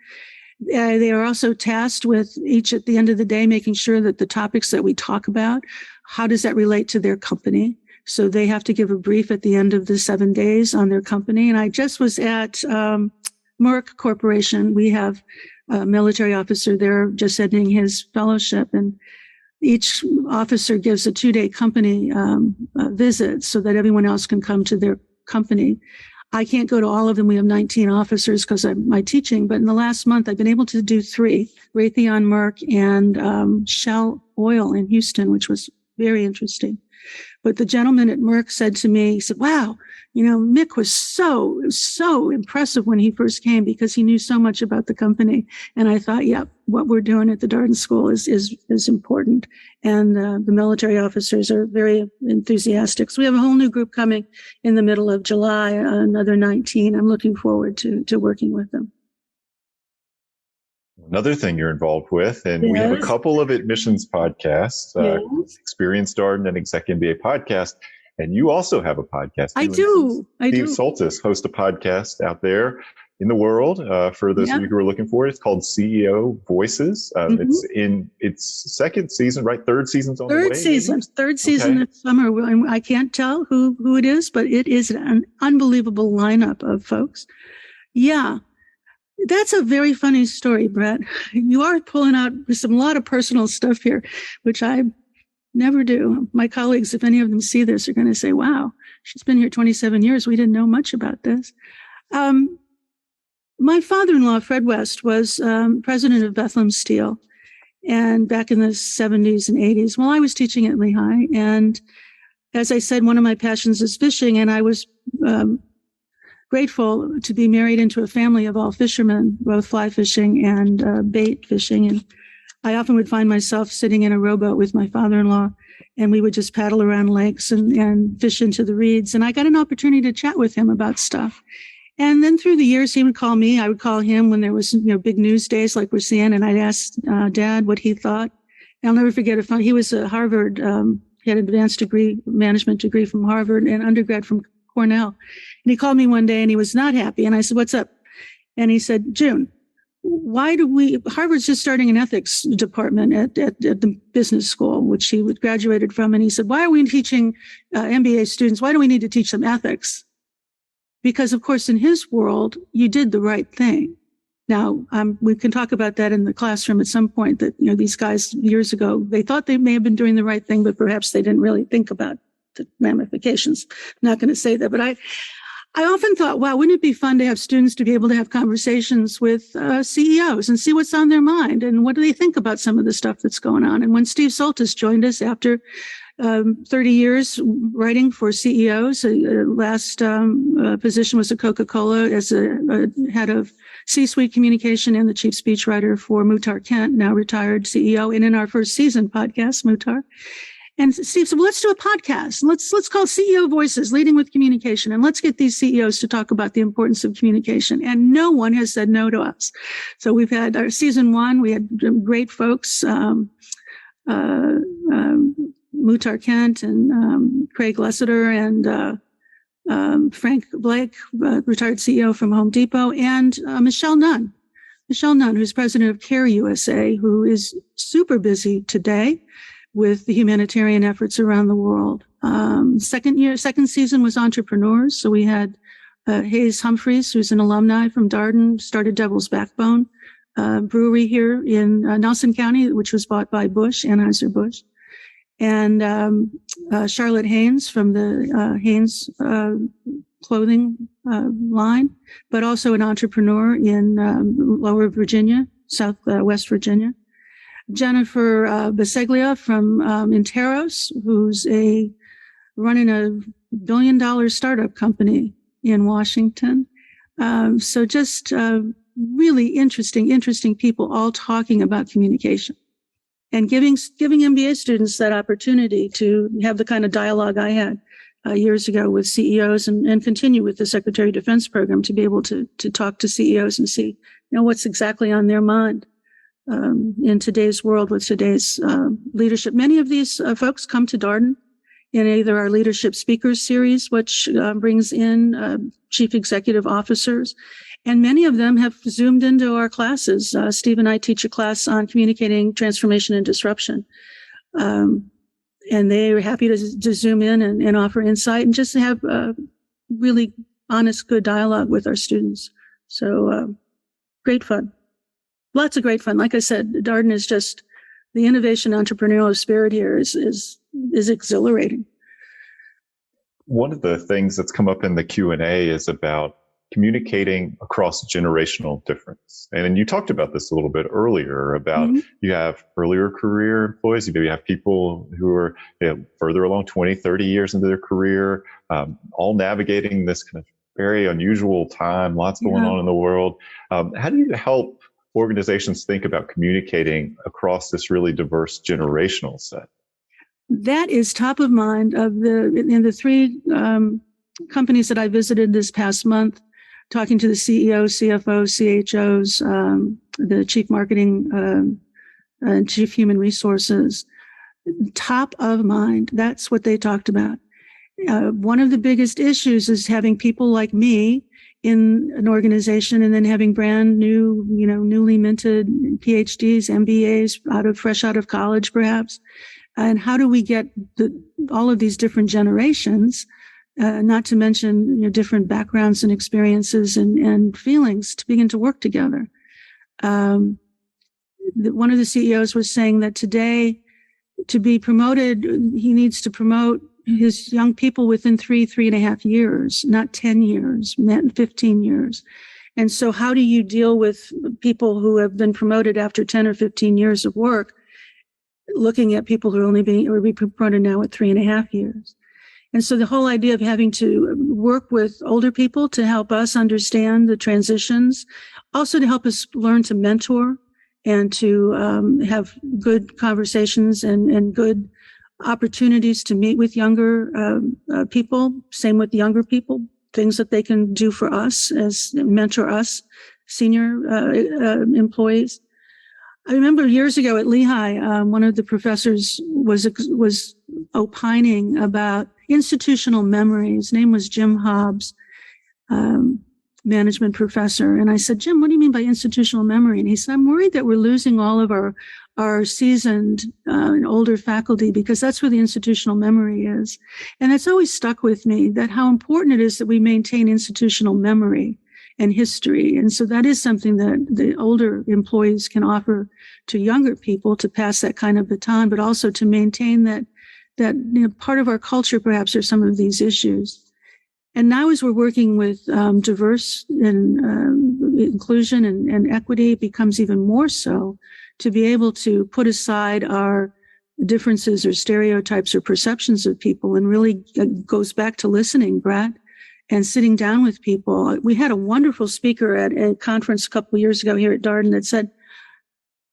B: They are also tasked with each at the end of the day, making sure that the topics that we talk about, how does that relate to their company? So they have to give a brief at the end of the 7 days on their company. And I just was at Merck Corporation. We have a military officer there just ending his fellowship, and each officer gives a 2-day company visit so that everyone else can come to their company. I can't go to all of them. We have 19 officers because of my teaching, but in the last month, I've been able to do 3, Raytheon, Merck, and Shell Oil in Houston, which was very interesting. But the gentleman at Merck said to me, he said, wow, Mick was so impressive when he first came because he knew so much about the company. And I thought, yeah, what we're doing at the Darden School is important. And the military officers are very enthusiastic. So we have a whole new group coming in the middle of July, another 19. I'm looking forward to working with them.
A: Another thing you're involved with, and we have a couple of admissions podcasts, Experience Darden and Exec MBA podcast, and you also have a podcast.
B: I do.
A: Steve Soltis hosts a podcast out there in the world. For those of you who are looking for it, it's called CEO Voices. It's in its 2nd season, right? 3rd season's on the way.
B: Third season this summer. I can't tell who it is, but it is an unbelievable lineup of folks. Yeah. That's a very funny story, Brett. You are pulling out a lot of personal stuff here, which I never do. My colleagues, if any of them see this, are going to say, wow, she's been here 27 years. We didn't know much about this. My father-in-law, Fred West, was president of Bethlehem Steel, and back in the 70s and 80s while I was teaching at Lehigh. And as I said, one of my passions is fishing, and I was grateful to be married into a family of all fishermen, both fly fishing and bait fishing. And I often would find myself sitting in a rowboat with my father-in-law, and we would just paddle around lakes and fish into the reeds. And I got an opportunity to chat with him about stuff. And then through the years, he would call me. I would call him when there was, big news days like we're seeing. And I'd ask Dad what he thought. I'll never forget he was a Harvard, he had an advanced degree, management degree from Harvard and undergrad from Cornell. And he called me one day and he was not happy. And I said, what's up? And he said, June, Harvard's just starting an ethics department at the business school, which he graduated from. And he said, why are we teaching MBA students? Why do we need to teach them ethics? Because, of course, in his world, you did the right thing. Now, we can talk about that in the classroom at some point that, these guys years ago, they thought they may have been doing the right thing, but perhaps they didn't really think about the ramifications. I'm not going to say that, but I often thought, wow, wouldn't it be fun to have students to be able to have conversations with CEOs and see what's on their mind and what do they think about some of the stuff that's going on? And when Steve Soltis joined us after 30 years writing for CEOs, last position was at Coca-Cola as a head of C-suite communication and the chief speechwriter for Muhtar Kent, now retired CEO, and in our first season podcast, Muhtar. And Steve said, well, let's do a podcast. Let's call CEO Voices, Leading with Communication. And let's get these CEOs to talk about the importance of communication. And no one has said no to us. So we've had our season 1. We had great folks. Muhtar Kent and Craig Lessiter and Frank Blake, retired CEO from Home Depot, and Michelle Nunn, who's president of CARE USA, who is super busy today with the humanitarian efforts around the world. Second season was entrepreneurs. So we had Hayes Humphreys, who's an alumni from Darden, started Devil's Backbone brewery here in Nelson County, which was bought by Anheuser-Busch. And Charlotte Haynes from the Haynes clothing line, but also an entrepreneur in Lower Virginia, West Virginia. Jennifer Baseglia from Interos, who's running a $1 billion startup company in Washington. So just really interesting people all talking about communication and giving MBA students that opportunity to have the kind of dialogue I had years ago with CEOs and continue with the Secretary of Defense program to be able to talk to CEOs and see, what's exactly on their mind in today's world with today's leadership. Many of these folks come to Darden in either our leadership speakers series, which brings in chief executive officers, and many of them have zoomed into our classes. Steve and I teach a class on communicating transformation and disruption. And they are happy to zoom in and offer insight and just have really honest, good dialogue with our students. So great fun. Lots of great fun. Like I said, Darden is just, the innovation entrepreneurial spirit here is exhilarating.
A: One of the things that's come up in the Q&A is about communicating across generational difference. And you talked about this a little bit earlier about you have earlier career employees, you maybe have people who are further along 20, 30 years into their career, all navigating this kind of very unusual time, lots going on in the world. How do you help organizations think about communicating across this really diverse generational set?
B: That is top of mind in the three companies that I visited this past month, talking to the CEO, CFO, CHOs, the chief marketing and chief human resources. Top of mind. That's what they talked about. One of the biggest issues is having people like me in an organization and then having brand new, newly minted PhDs, MBAs, fresh out of college, perhaps. And how do we get all of these different generations, not to mention different backgrounds and experiences and feelings, to begin to work together? One of the CEOs was saying that today, to be promoted, he needs to promote his young people within 3.5 years, not 10 years, not 15 years. And so how do you deal with people who have been promoted after 10 or 15 years of work, looking at people who are only be promoted now at 3.5 years? And so the whole idea of having to work with older people to help us understand the transitions, also to help us learn to mentor and to have good conversations and good opportunities to meet with younger people, same with younger people, things that they can do for us as mentor us, senior employees. I remember years ago at Lehigh, one of the professors was opining about institutional memory. His name was Jim Hobbs, management professor. And I said, Jim, what do you mean by institutional memory? And he said, I'm worried that we're losing all of our seasoned and older faculty, because that's where the institutional memory is. And it's always stuck with me, that how important it is that we maintain institutional memory and history. And so that is something that the older employees can offer to younger people, to pass that kind of baton, but also to maintain that part of our culture perhaps are some of these issues. And now as we're working with diverse and inclusion and equity, it becomes even more so to be able to put aside our differences or stereotypes or perceptions of people, and really goes back to listening, Brad, and sitting down with people. We had a wonderful speaker at a conference a couple of years ago here at Darden that said,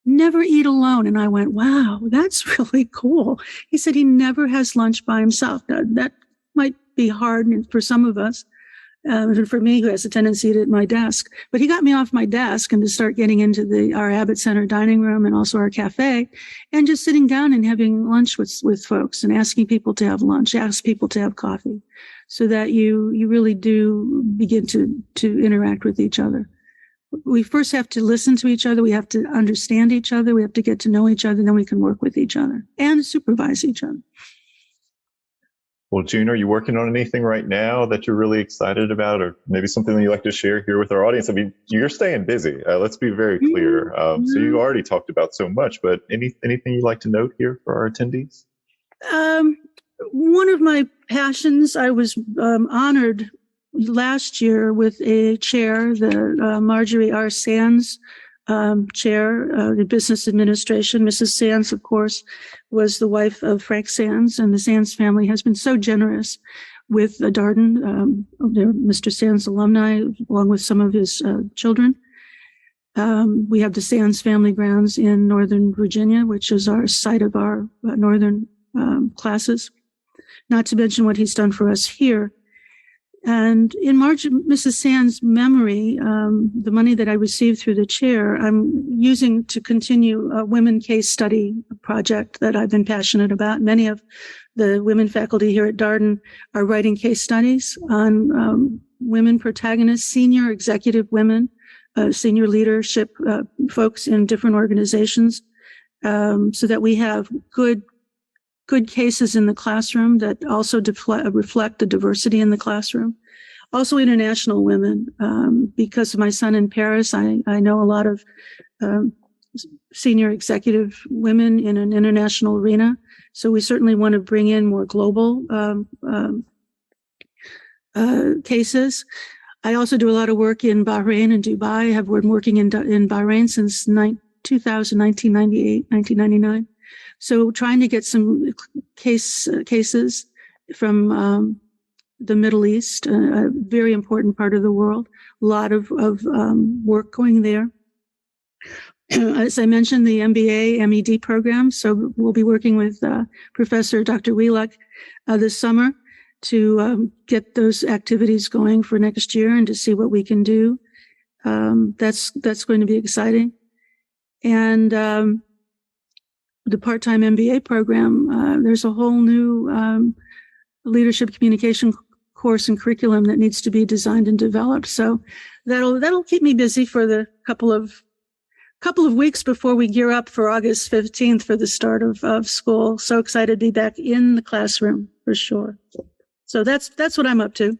B: never eat alone. And I went, wow, that's really cool. He said he never has lunch by himself. Now, that might be hard for some of us, for me, who has a tendency to at my desk. But he got me off my desk and to start getting into our Abbott Center dining room and also our cafe, and just sitting down and having lunch with folks and asking people to have lunch, ask people to have coffee, so that you really do begin to interact with each other. We first have to listen to each other. We have to understand each other. We have to get to know each other. Then we can work with each other and supervise each other.
A: Well, June, are you working on anything right now that you're really excited about, or maybe something that you'd like to share here with our audience? I mean, you're staying busy. Let's be very clear. So you already talked about so much, but anything you'd like to note here for our attendees?
B: One of my passions, I was honored last year with a chair, the Marjorie R. Sands chair, the business administration. Mrs. Sands, of course, was the wife of Frank Sands, and the Sands family has been so generous with Darden, Mr. Sands alumni, along with some of his children. We have the Sands family grounds in Northern Virginia, which is our site of our northern classes, not to mention what he's done for us here. And in Mrs. Sands' memory, the money that I received through the chair, I'm using to continue a women case study project that I've been passionate about. Many of the women faculty here at Darden are writing case studies on women protagonists, senior executive women, senior leadership folks in different organizations, so that we have good cases in the classroom that also reflect the diversity in the classroom. Also international women. Because of my son in Paris, I know a lot of senior executive women in an international arena. So we certainly want to bring in more global cases. I also do a lot of work in Bahrain and Dubai. I have been working in Bahrain since 1998, 1999. So trying to get some cases from the Middle East, a very important part of the world, a lot of work going there. As I mentioned, the MBA, MED program. So we'll be working with Professor Dr. Wheelock this summer to get those activities going for next year and to see what we can do. That's going to be exciting. And the part-time MBA program, there's a whole new leadership communication course and curriculum that needs to be designed and developed. So that'll keep me busy for the couple of weeks before we gear up for August 15th for the start of school. So excited to be back in the classroom for sure. So that's what I'm up to.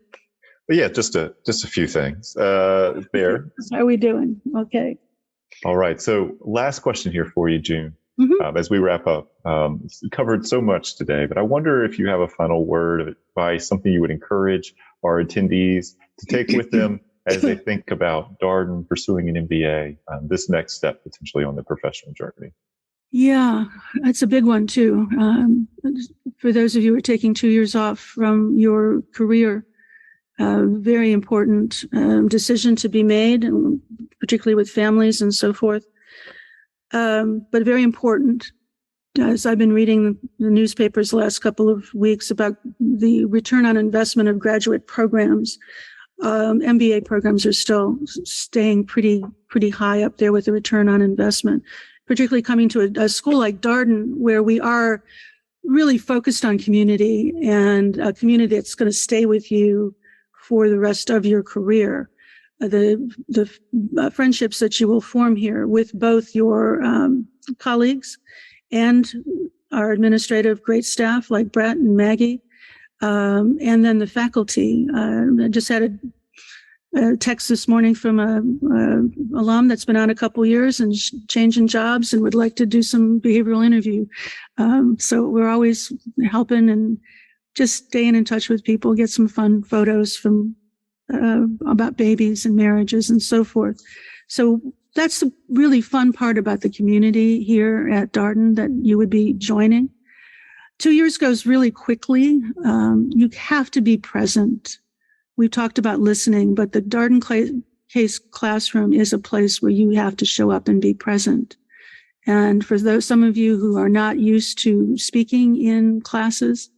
A: But yeah, just a few things there.
B: How are we doing? Okay.
A: All right. So last question here for you, June.
B: Mm-hmm.
A: As we wrap up, we covered so much today, but I wonder if you have a final word of advice, something you would encourage our attendees to take with them as they think about Darden pursuing an MBA, this next step potentially on the professional journey.
B: Yeah, that's a big one too. For those of you who are taking 2 years off from your career, very important decision to be made, particularly with families and so forth. But very important, as I've been reading the newspapers the last couple of weeks about the return on investment of graduate programs. MBA programs are still staying pretty high up there with the return on investment, particularly coming to a school like Darden, where we are really focused on community and a community that's going to stay with you for the rest of your career. The friendships that you will form here with both your colleagues and our administrative great staff like Brett and Maggie, and then the faculty. I just had a text this morning from a alum that's been on a couple years and changing jobs and would like to do some behavioral interview. So we're always helping and just staying in touch with people, get some fun photos from about babies and marriages and so forth. So that's the really fun part about the community here at Darden that you would be joining. 2 years goes really quickly. You have to be present. We've talked about listening, but the Darden case classroom is a place where you have to show up and be present. And for some of you who are not used to speaking in classes,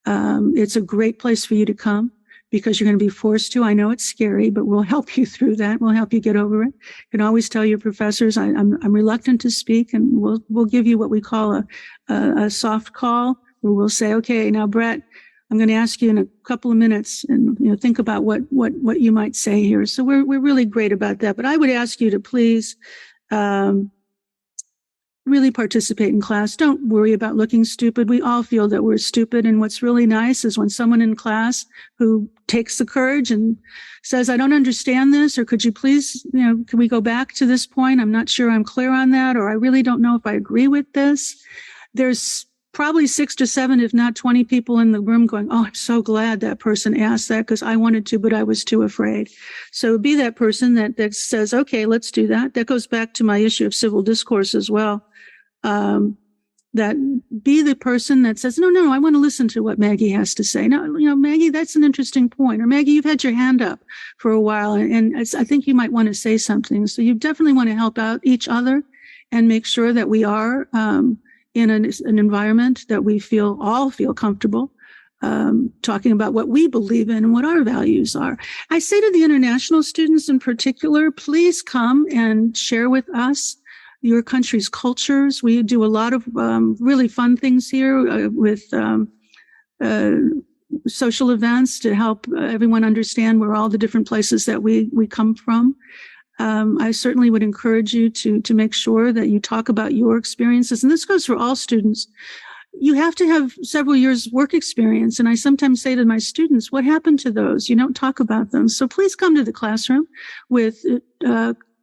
B: it's a great place for you to come, because you're going to be forced to. I know it's scary, but we'll help you through that. We'll help you get over it. You can always tell your professors, I'm reluctant to speak, and we'll give you what we call a soft call, where we'll say, okay, now Brett, I'm going to ask you in a couple of minutes, and think about what you might say here. So we're really great about that. But I would ask you to please really participate in class. Don't worry about looking stupid. We all feel that we're stupid. And what's really nice is when someone in class who takes the courage and says, I don't understand this, or could you please, can we go back to this point? I'm not sure I'm clear on that, or I really don't know if I agree with this. There's probably 6 to 7, if not 20 people in the room going, oh, I'm so glad that person asked that because I wanted to, but I was too afraid. So be that person that says, okay, let's do that. That goes back to my issue of civil discourse as well. That be the person that says, no, I want to listen to what Maggie has to say. No, Maggie, that's an interesting point. Or Maggie, you've had your hand up for a while, and I think you might want to say something. So you definitely want to help out each other and make sure that we are in an environment that we all feel comfortable talking about what we believe in and what our values are. I say to the international students in particular, please come and share with us your country's cultures. We do a lot of really fun things here with social events to help everyone understand where all the different places that we come from. I certainly would encourage you to make sure that you talk about your experiences. And this goes for all students. You have to have several years work experience. And I sometimes say to my students, what happened to those? You don't talk about them. So please come to the classroom with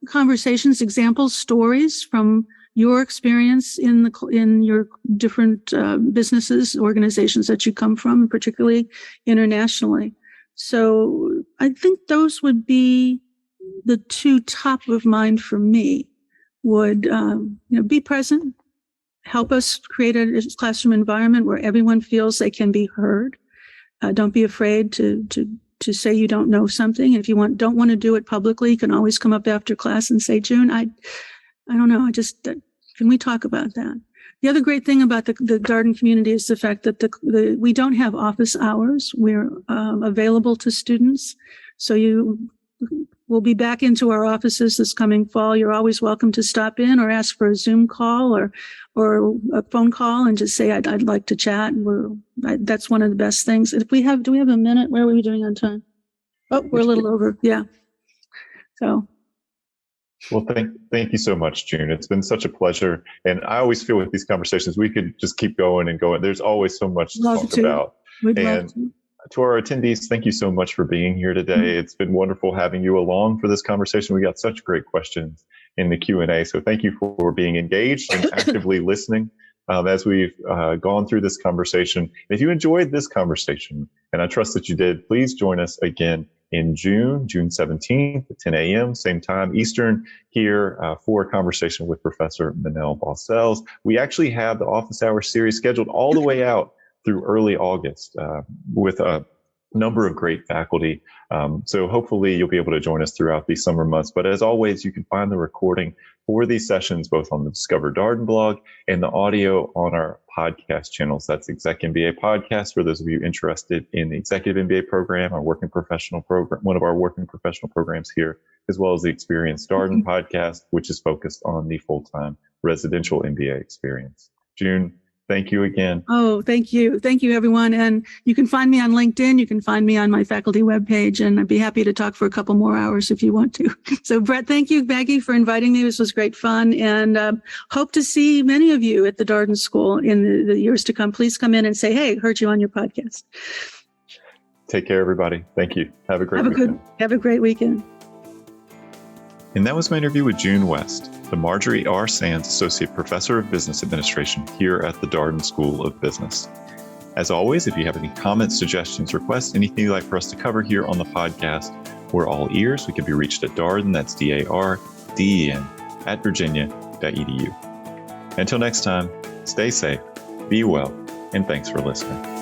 B: conversations, examples, stories from your experience in your different businesses, organizations that you come from, and particularly internationally. So I think those would be the two top of mind for me. Would be present, help us create a classroom environment where everyone feels they can be heard. Don't be afraid to say you don't know something. If you don't want to do it publicly, you can always come up after class and say, June, I don't know. Can we talk about that? The other great thing about the Darden community is the fact that we don't have office hours. We're available to students. So we'll be back into our offices this coming fall. You're always welcome to stop in or ask for a Zoom call or a phone call and just say, I'd like to chat. And that's one of the best things. Do we have a minute? Where are we doing on time? Oh, we're a little over. Yeah. So.
A: Well, thank you so much, June. It's been such a pleasure. And I always feel with these conversations, we could just keep going and going. There's always so much to talk about.
B: We'd love to.
A: To our attendees, thank you so much for being here today. Mm-hmm. It's been wonderful having you along for this conversation. We got such great questions in the Q&A. So thank you for being engaged and actively listening as we've gone through this conversation. If you enjoyed this conversation, and I trust that you did, please join us again in June 17th at 10 a.m., same time Eastern, here for a conversation with Professor Manel Balcells. We actually have the Office Hours series scheduled all the way out through early August with a number of great faculty. So hopefully you'll be able to join us throughout these summer months. But as always, you can find the recording for these sessions both on the Discover Darden blog and the audio on our podcast channels. That's Exec MBA Podcast for those of you interested in the Executive MBA program, our working professional program, one of our working professional programs here, as well as the Experience Darden podcast, which is focused on the full-time residential MBA experience. June, thank you again.
B: Oh, thank you. Thank you, everyone. And you can find me on LinkedIn. You can find me on my faculty webpage, and I'd be happy to talk for a couple more hours if you want to. So, Brett, thank you, Maggie, for inviting me. This was great fun, and hope to see many of you at the Darden School in the years to come. Please come in and say, hey, heard you on your podcast.
A: Take care, everybody. Thank you. Have a great weekend.
B: Have a great weekend.
A: And that was my interview with June West, the Marjorie R. Sands Associate Professor of Business Administration here at the Darden School of Business. As always, if you have any comments, suggestions, requests, anything you'd like for us to cover here on the podcast, we're all ears. We can be reached at Darden, that's DARDEN, at virginia.edu. Until next time, stay safe, be well, and thanks for listening.